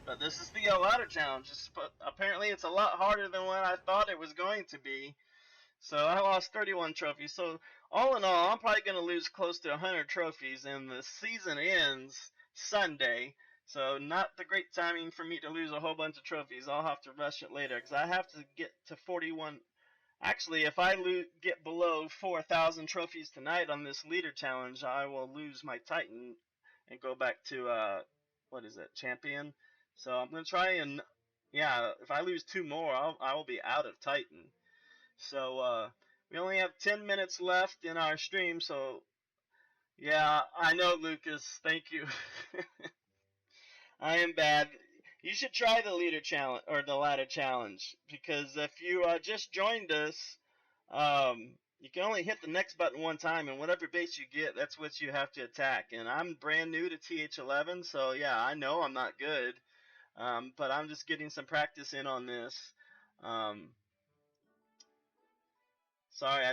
But this is the ladder challenge. Apparently it's a lot harder than what I thought it was going to be. So I lost 31 trophies. So all in all, I'm probably going to lose close to 100 trophies, and the season ends Sunday. So not the great timing for me to lose a whole bunch of trophies. I'll have to rush it later because I have to get to 41. Actually, if I get below 4,000 trophies tonight on this leader challenge, I will lose my Titan and go back to, what is it, champion? So I'm going to try and, yeah, if I lose 2 more, I will be out of Titan. So we only have 10 minutes left in our stream, so yeah, I know, Lucas. Thank you. I am bad. You should try the leader challenge or the ladder challenge, because if you just joined us, you can only hit the next button one time, and whatever base you get, that's what you have to attack. And I'm brand new to TH11, so yeah, I know I'm not good, but I'm just getting some practice in on this. Sorry,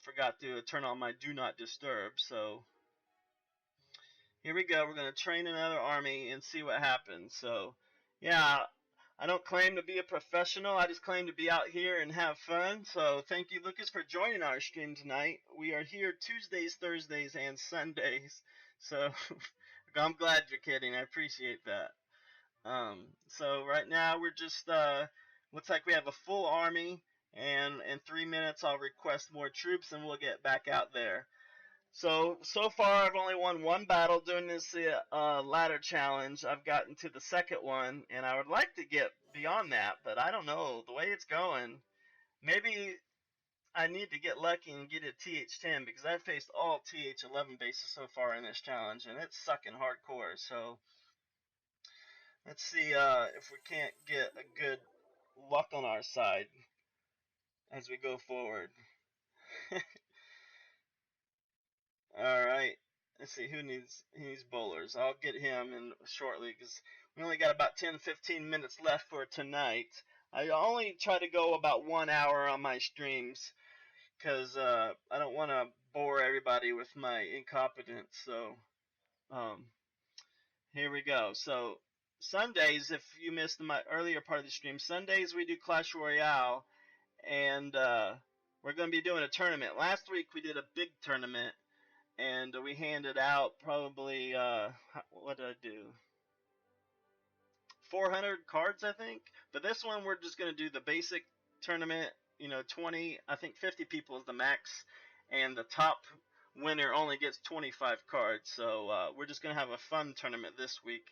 forgot to turn on my do not disturb, so here we go. We're going to train another army and see what happens. So, yeah, I don't claim to be a professional. I just claim to be out here and have fun. So, thank you, Lucas, for joining our stream tonight. We are here Tuesdays, Thursdays, and Sundays. So, I'm glad you're kidding. I appreciate that. So, right now, we're just, looks like we have a full army. And in 3 minutes, I'll request more troops, and we'll get back out there. So far I've only won 1 battle doing this ladder challenge. I've gotten to the second one, and I would like to get beyond that, but I don't know. The way it's going, maybe I need to get lucky and get a TH10 because I've faced all TH11 bases so far in this challenge, and it's sucking hardcore. So let's see if we can't get a good luck on our side as we go forward. All right. Let's see who needs bowlers. I'll get him in shortly because we only got about 10-15 minutes left for tonight. I only try to go about 1 hour on my streams because I don't want to bore everybody with my incompetence. So um, here we go. So Sundays, if you missed my earlier part of the stream, Sundays we do Clash Royale, and we're going to be doing a tournament. Last week we did a big tournament, and we handed out probably what did I do? 400 cards, I think. But this one we're just going to do the basic tournament. 20, I think 50 people is the max, and the top winner only gets 25 cards. So we're just going to have a fun tournament this week.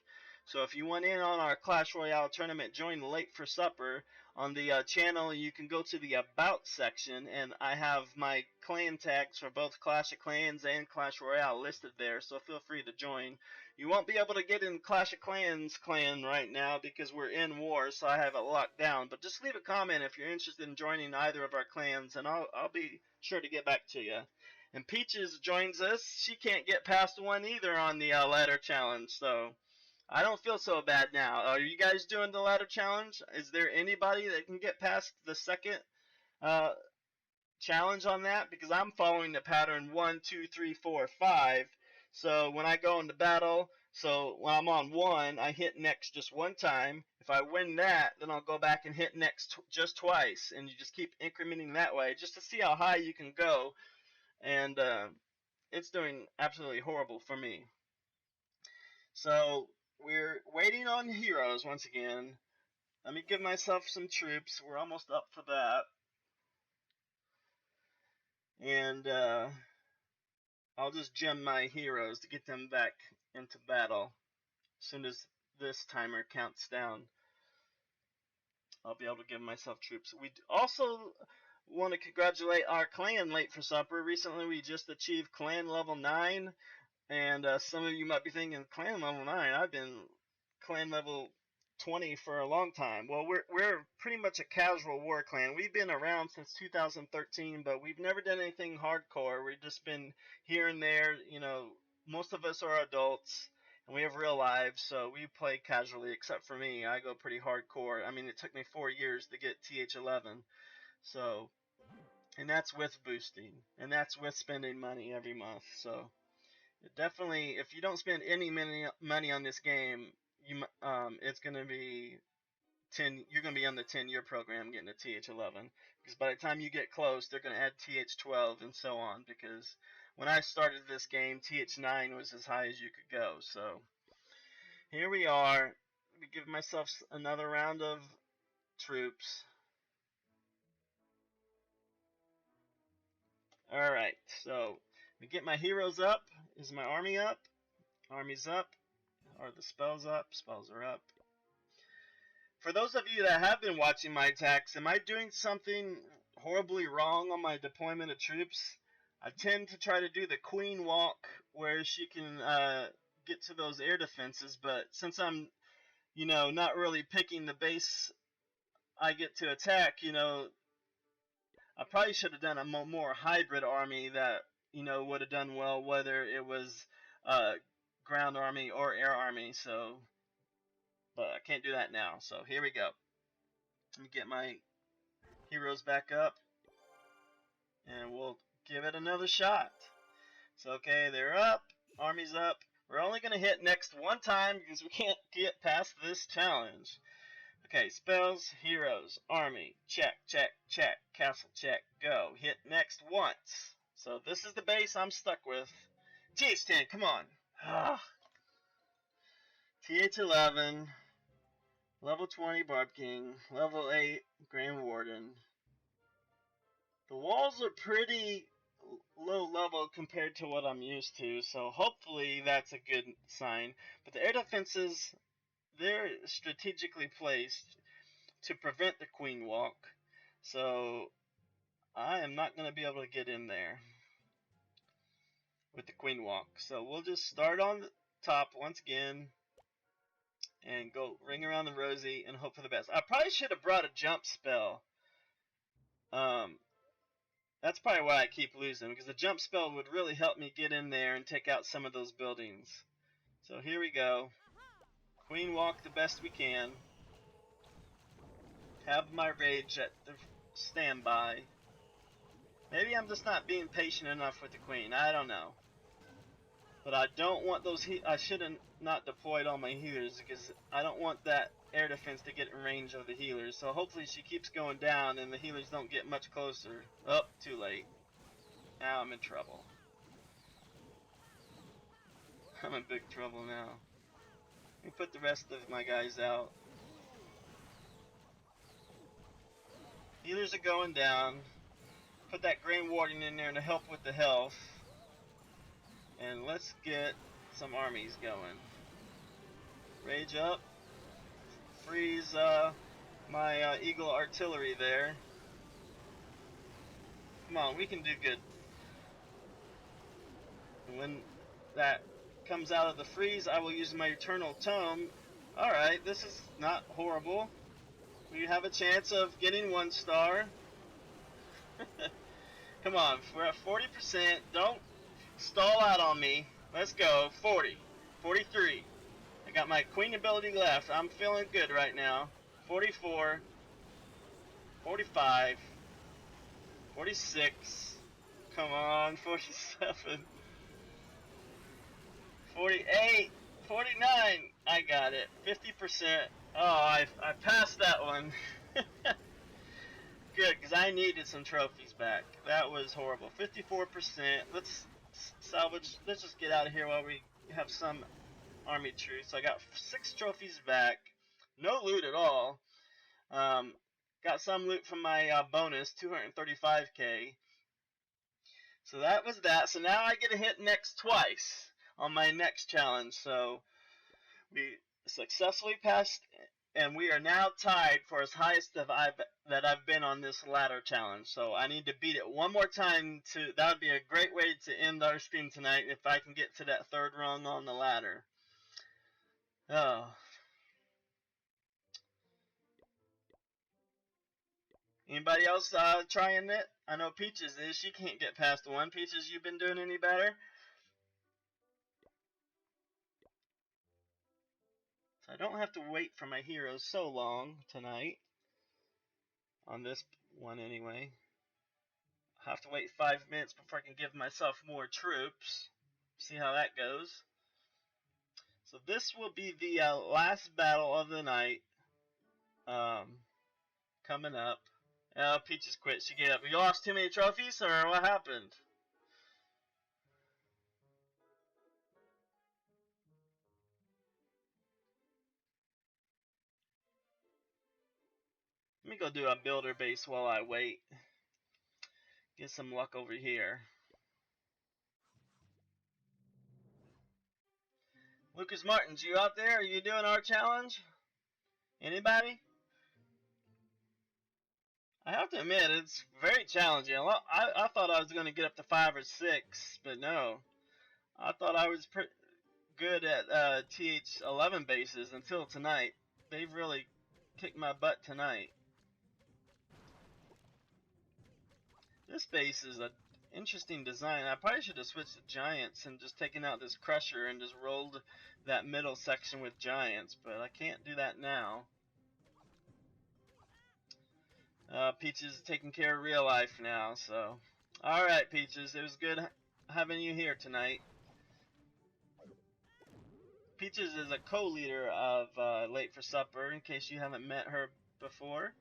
So if you want in on our Clash Royale tournament, join Late for Supper. On the channel, you can go to the About section, and I have my clan tags for both Clash of Clans and Clash Royale listed there, so feel free to join. You won't be able to get in Clash of Clans clan right now because we're in war, so I have it locked down. But just leave a comment if you're interested in joining either of our clans, and I'll be sure to get back to you. And Peaches joins us. She can't get past one either on the ladder challenge, so I don't feel so bad now. Are you guys doing the ladder challenge? Is there anybody that can get past the second uh, challenge on that? Because I'm following the pattern 1, 2, 3, 4, 5. So when I go into battle, so when I'm on 1, I hit next just one time. If I win that, then I'll go back and hit next just twice. And you just keep incrementing that way just to see how high you can go. And it's doing absolutely horrible for me. So we're waiting on heroes once again. Let me give myself some troops. We're almost up for that. And I'll just gem my heroes to get them back into battle. As soon as this timer counts down, I'll be able to give myself troops. We also want to congratulate our clan Late for Supper. Recently we just achieved clan level 9. And some of you might be thinking, clan level 9? I've been clan level 20 for a long time. Well, we're pretty much a casual war clan. We've been around since 2013, but we've never done anything hardcore. We've just been here and there. Most of us are adults, and we have real lives, so we play casually, except for me. I go pretty hardcore. I mean, it took me 4 years to get TH11. So, and that's with boosting, and that's with spending money every month. So definitely, if you don't spend any money on this game, it's gonna be 10. You're gonna be on the 10-year program getting a TH11 because by the time you get close, they're gonna add TH12 and so on. Because when I started this game, TH9 was as high as you could go. So here we are. Let me give myself another round of troops. All right, so we get my heroes up. Is my army up? Army's up. Are the spells up? Spells are up. For those of you that have been watching my attacks, am I doing something horribly wrong on my deployment of troops? I tend to try to do the queen walk where she can get to those air defenses, but since I'm, not really picking the base I get to attack, I probably should have done a more hybrid army that, would have done well, whether it was ground army or air army. So, but I can't do that now. So here we go. Let me get my heroes back up, and we'll give it another shot. So okay, they're up. Army's up. We're only gonna hit next one time because we can't get past this challenge. Okay, spells, heroes, army, check, check, check, castle, check, go. Hit next once. So this is the base I'm stuck with. TH10, come on. TH11, level 20 Barb King, level 8 Grand Warden. The walls are pretty low level compared to what I'm used to, so hopefully that's a good sign. But the air defenses, they're strategically placed to prevent the queen walk. So I am not going to be able to get in there with the queen walk. So we'll just start on the top once again and go ring around the rosy and hope for the best. I probably should have brought a jump spell. Um, that's probably why I keep losing, because the jump spell would really help me get in there and take out some of those buildings. So here we go. Queen walk the best we can. Have my rage at the standby. Maybe I'm just not being patient enough with the queen. I don't know. But I don't want those I should have not deployed all my healers, because I don't want that air defense to get in range of the healers. So hopefully she keeps going down and the healers don't get much closer. Oh, too late. Now I'm in trouble. I'm in big trouble now. Let me put the rest of my guys out. Healers are going down. Put that Grain Warden in there to help with the health. And let's get some armies going. Rage up. Freeze my Eagle artillery there. Come on, we can do good. And when that comes out of the freeze, I will use my Eternal Tome. Alright, this is not horrible. We have a chance of getting 1 star. Come on, we're at 40%. Don't stall out on me. Let's go. 40. 43. I got my queen ability left. I'm feeling good right now. 44. 45. 46. Come on. 47. 48. 49. I got it. 50%. Oh, I passed that one. Good, because I needed some trophies back. That was horrible. 54%. Let's salvage. Let's just get out of here while we have some army truth. So I got 6 trophies back. No loot at all. Got some loot from my bonus, 235k. So that was that. So now I get to hit next twice on my next challenge. So we successfully passed, and we are now tied for as highest that I've been on this ladder challenge. So I need to beat it one more time. That would be a great way to end our stream tonight if I can get to that 3rd rung on the ladder. Oh. Anybody else trying it? I know Peaches is. She can't get past 1. Peaches, you been doing any better? So I don't have to wait for my heroes so long tonight. On this one anyway. I have to wait 5 minutes before I can give myself more troops. See how that goes. So this will be the last battle of the night. Coming up. Peaches quit. She gave up. You lost too many trophies, or what happened? Let me go do a builder base while I wait. Get some luck over here. Lucas Martins, you out there? Are you doing our challenge? Anybody? I have to admit, it's very challenging. I thought I was going to get up to 5 or 6, but no. I thought I was pretty good at TH11 bases until tonight. They've really kicked my butt tonight. This base is an interesting design. I probably should have switched to giants and just taken out this crusher and just rolled that middle section with giants, but I can't do that now. Peaches is taking care of real life now, so. Alright, Peaches, it was good having you here tonight. Peaches is a co-leader of Late for Supper, in case you haven't met her before.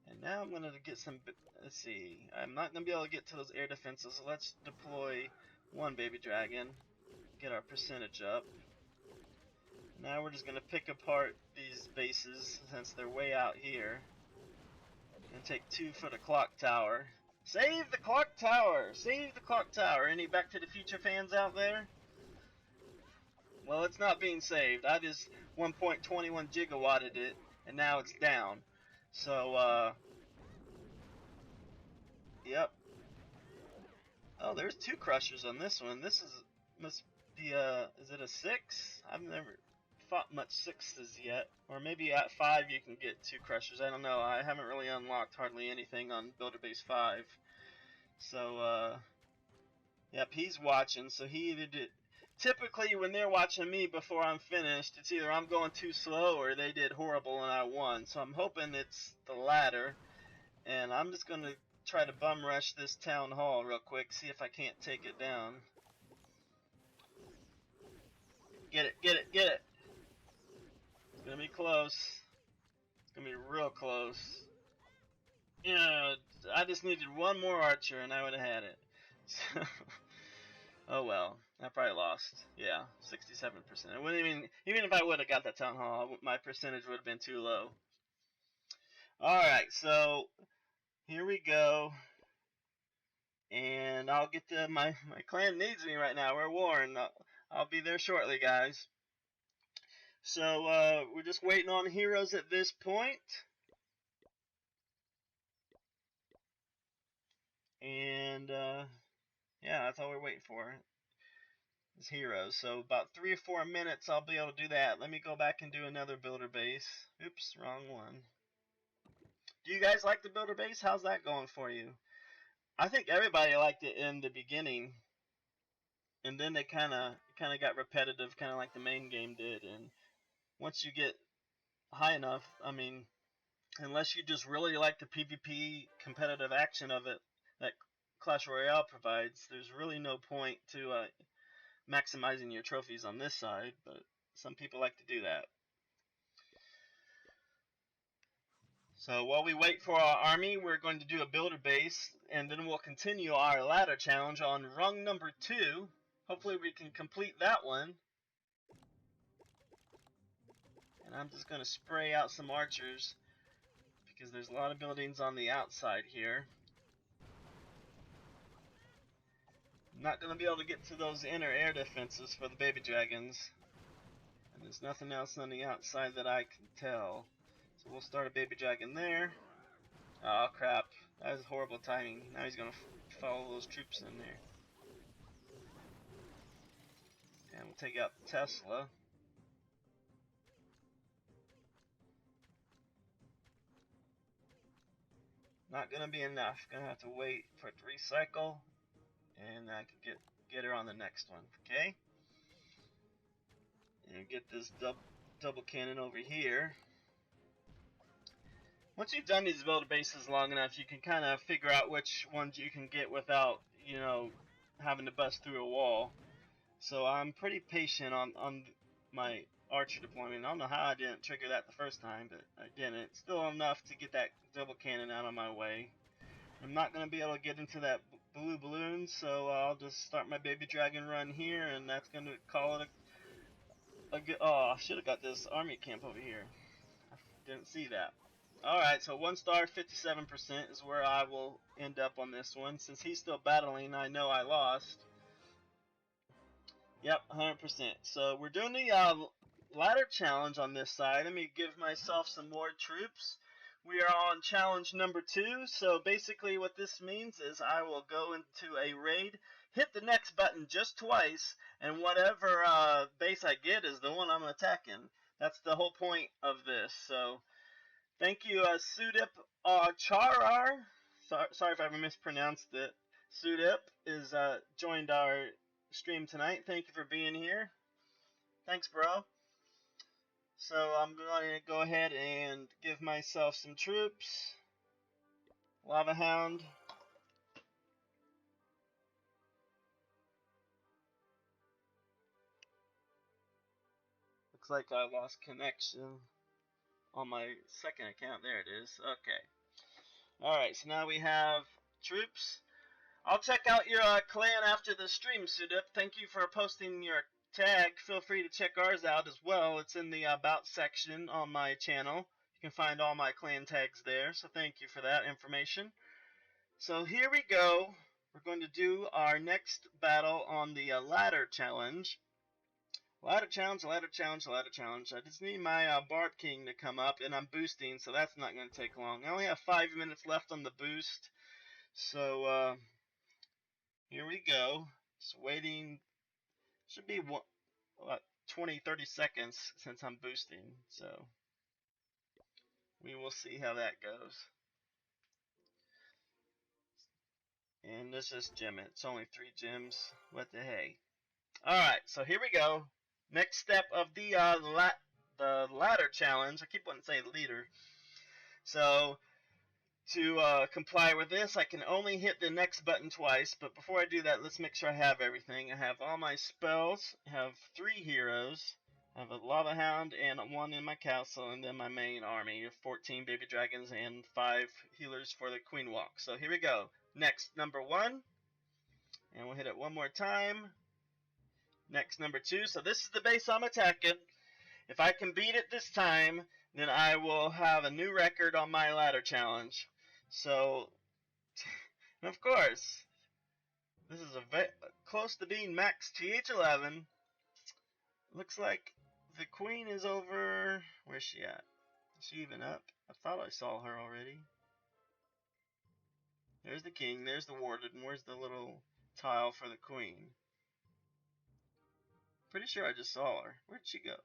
And now I'm going to get some, let's see, I'm not going to be able to get to those air defenses, so let's deploy 1 baby dragon, get our percentage up. Now we're just going to pick apart these bases, since they're way out here, and take 2 for the clock tower. Save the clock tower! Save the clock tower! Any Back to the Future fans out there? Well, it's not being saved. I just 1.21 gigawatted it, and now it's down. So, Oh, there's 2 crushers on this one. This must be is it a 6? I've never fought much 6s yet. Or maybe at 5 you can get 2 crushers. I don't know. I haven't really unlocked hardly anything on Builder Base 5. So, yep, he's watching. So he either did. Typically, when they're watching me before I'm finished, it's either I'm going too slow or they did horrible and I won. So I'm hoping it's the latter. And I'm just going to try to bum rush this town hall real quick, see if I can't take it down. Get it, get it, get it! It's going to be close. It's going to be real close. Yeah, I just needed one more archer and I would have had it. So, oh well, I probably lost. Yeah, 67%. It wouldn't even if I would have got that town hall, my percentage would have been too low. Alright, so here we go. And I'll get to my clan needs me right now. We're warring. I'll be there shortly, guys. So we're just waiting on heroes at this point. And yeah, that's all we're waiting for is heroes. So about 3 or 4 minutes I'll be able to do that. Let me go back and do another builder base. Oops, wrong one. Do you guys like the builder base? How's that going for you? I think everybody liked it in the beginning. And then they kind of got repetitive, kind of like the main game did. And once you get high enough, I mean, unless you just really like the PvP competitive action of it that Clash Royale provides, there's really no point to maximizing your trophies on this side, but some people like to do that. So while we wait for our army, we're going to do a builder base, and then we'll continue our ladder challenge on rung number 2. Hopefully we can complete that one. And I'm just going to spray out some archers, because there's a lot of buildings on the outside here. I'm not going to be able to get to those inner air defenses for the baby dragons. And there's nothing else on the outside that I can tell. So we'll start a baby dragon there. Oh crap, that was horrible timing. Now he's going to follow those troops in there. And we'll take out Tesla. Not going to be enough. Going to have to wait for it to recycle. And I can get her on the next one. Okay? And get this double cannon over here. Once you've done these builder bases long enough, you can kind of figure out which ones you can get without, you know, having to bust through a wall. So I'm pretty patient on my archer deployment. I don't know how I didn't trigger that the first time, but I didn't. It's still enough to get that double cannon out of my way. I'm not going to be able to get into that blue balloon, so I'll just start my baby dragon run here, and that's going to call it a good... Oh, I should have got this army camp over here. I didn't see that. Alright, so 1 star, 57% is where I will end up on this one. Since he's still battling, I know I lost. Yep, 100%. So we're doing the ladder challenge on this side. Let me give myself some more troops. We are on challenge number 2. So basically what this means is I will go into a raid, hit the next button just twice, and whatever base I get is the one I'm attacking. That's the whole point of this. So thank you, Sudip Charar. Sorry if I mispronounced it. Sudip is joined our stream tonight. Thank you for being here. Thanks, bro. So I'm going to go ahead and give myself some troops. Lava Hound. Looks like I lost connection on my second account. There it is. Okay. Alright, so now we have troops. I'll check out your clan after the stream, Sudip. Thank you for posting your tag. Feel free to check ours out as well. It's in the About section on my channel. You can find all my clan tags there, so thank you for that information. So here we go. We're going to do our next battle on the ladder challenge. Ladder challenge, ladder challenge, ladder challenge. I just need my Barb King to come up, and I'm boosting, so that's not going to take long. I only have 5 minutes left on the boost, so here we go. Just waiting. Should be about 20-30 seconds since I'm boosting. So we will see how that goes. And let's just gem it. It's only 3 gems. What the hey? Alright, so here we go. Next step of the ladder challenge. I keep wanting to say leader. So to comply with this, I can only hit the next button twice. But before I do that, let's make sure I have everything. I have all my spells. I have 3 heroes. I have a lava hound and 1 in my castle, and then my main army of 14 baby dragons and 5 healers for the queen walk. So here we go. Next, number 1. And we'll hit it one more time. Next, number 2. So this is the base I'm attacking. If I can beat it this time, then I will have a new record on my ladder challenge. So, and of course, this is close to being max TH11. Looks like the queen is over. Where's she at? Is she even up? I thought I saw her already. There's the king. There's the warden. Where's the little tile for the queen? Pretty sure I just saw her. Where'd she go?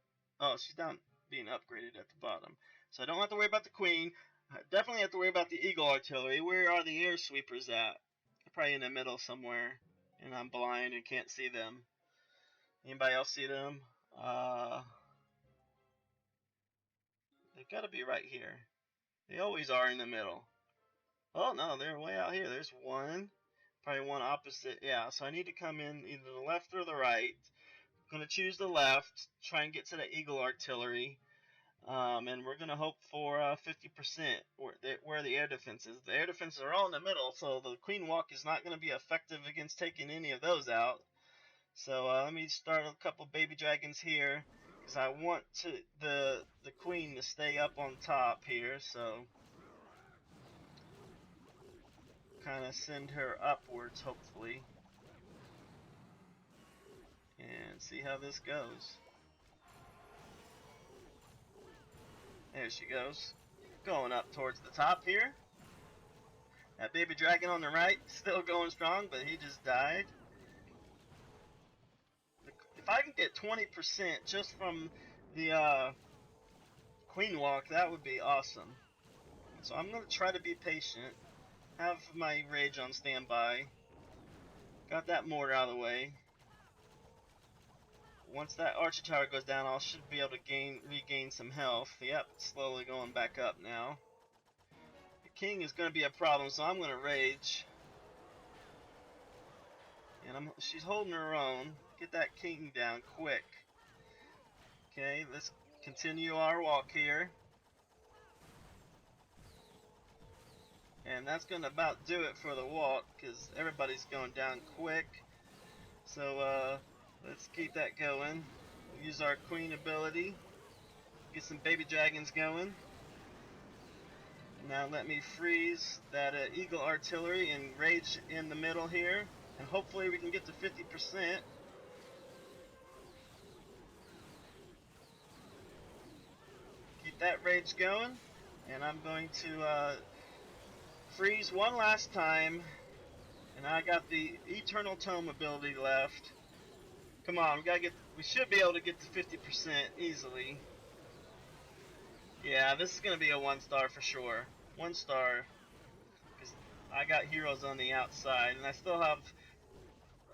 Oh, she's down being upgraded at the bottom. So I don't have to worry about the queen. I definitely have to worry about the eagle artillery. Where are the air sweepers at? They're probably in the middle somewhere. And I'm blind and can't see them. Anybody else see them? They've got to be right here. They always are in the middle. Oh no, they're way out here. There's one. Probably one opposite. Yeah, so I need to come in either the left or the right. I'm going to choose the left. Try and get to the eagle artillery. And we're going to hope for 50% where the air defense is. The air defenses are all in the middle, so the queen walk is not going to be effective against taking any of those out. So let me start a couple baby dragons here, because I want the queen to stay up on top here. So kind of send her upwards, hopefully, and see how this goes. There she goes, going up towards the top here. That baby dragon on the right, still going strong, but he just died. If I can get 20% just from the queen walk, that would be awesome. So I'm going to try to be patient. Have my rage on standby. Got that mortar out of the way. Once that archer tower goes down, I should be able to regain some health. Yep, slowly going back up now. The king is going to be a problem, so I'm going to rage. And she's holding her own. Get that king down quick. Okay, let's continue our walk here. And that's going to about do it for the walk, because everybody's going down quick. So let's keep that going. We'll use our queen ability. Get some baby dragons going. Now let me freeze that eagle artillery and rage in the middle here. And hopefully we can get to 50%. Keep that rage going. And I'm going to freeze one last time. And I got the Eternal Tome ability left. Come on, we should be able to get to 50% easily. Yeah, this is going to be a 1-star for sure. 1 star. Because I got heroes on the outside, and I still have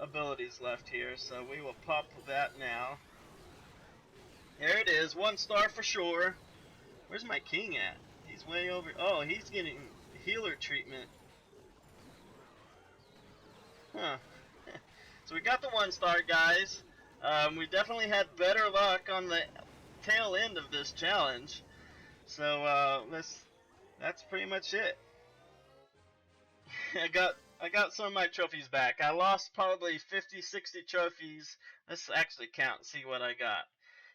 abilities left here, so we will pop that now. There it is, 1 star for sure. Where's my king at? He's way over. Oh, he's getting healer treatment. Huh. So we got the 1 star, guys. We definitely had better luck on the tail end of this challenge. So that's pretty much it. I got some of my trophies back. I lost probably 50-60 trophies. Let's actually count and see what I got.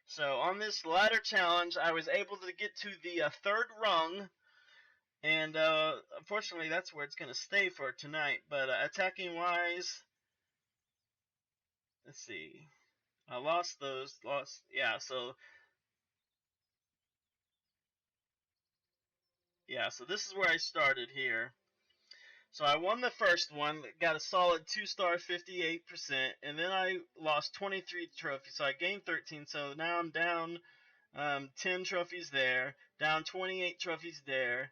So on this ladder challenge, I was able to get to the 3rd rung. And unfortunately, that's where it's going to stay for tonight. But attacking wise, let's see. I lost those. Yeah, so this is where I started here. So I won the first one, got a solid 2-star 58%, and then I lost 23 trophies, so I gained 13. So now I'm down 10 trophies there, down 28 trophies there,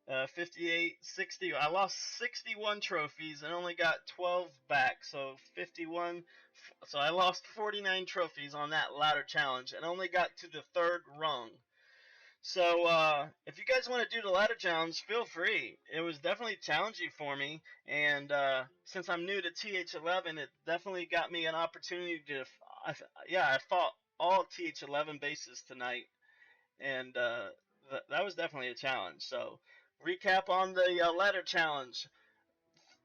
58, 60. I lost 61 trophies and only got 12 back, so 51. So I lost 49 trophies on that ladder challenge and only got to the third rung. So if you guys want to do the ladder challenge, feel free. It was definitely challenging for me, and since I'm new to TH11, it definitely got me an opportunity to. I fought all TH11 bases tonight, and that was definitely a challenge. So recap on the ladder challenge.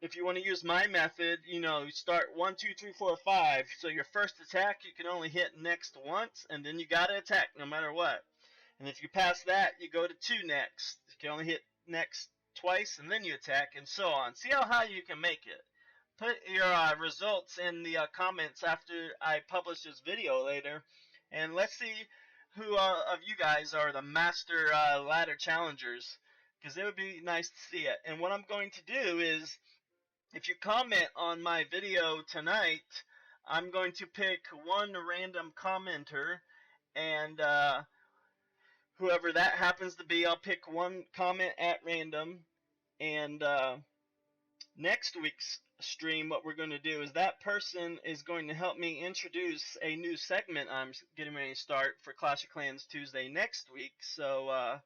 If you want to use my method, you start 1, 2, 3, 4, 5. So your first attack, you can only hit next once, and then you gotta attack no matter what. And if you pass that, you go to 2 next. You can only hit next twice, and then you attack, and so on. See how high you can make it. Put your results in the comments after I publish this video later, and let's see who of you guys are the master ladder challengers, because it would be nice to see it. And what I'm going to do is, if you comment on my video tonight, I'm going to pick one random commenter, and whoever that happens to be, I'll pick one comment at random. And next week's stream, what we're going to do is that person is going to help me introduce a new segment I'm getting ready to start for Clash of Clans Tuesday next week. So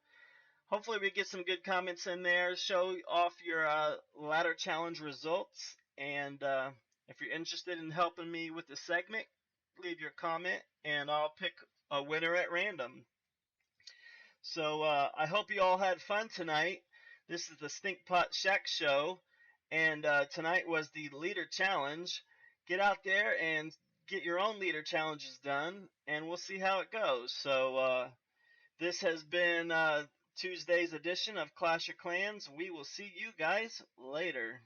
hopefully we get some good comments in there. Show off your ladder challenge results. And if you're interested in helping me with the segment, leave your comment and I'll pick a winner at random. So I hope you all had fun tonight. This is the StinkPot Shack Show, and tonight was the leader challenge. Get out there and get your own leader challenges done, and we'll see how it goes. So this has been Tuesday's edition of Clash of Clans. We will see you guys later.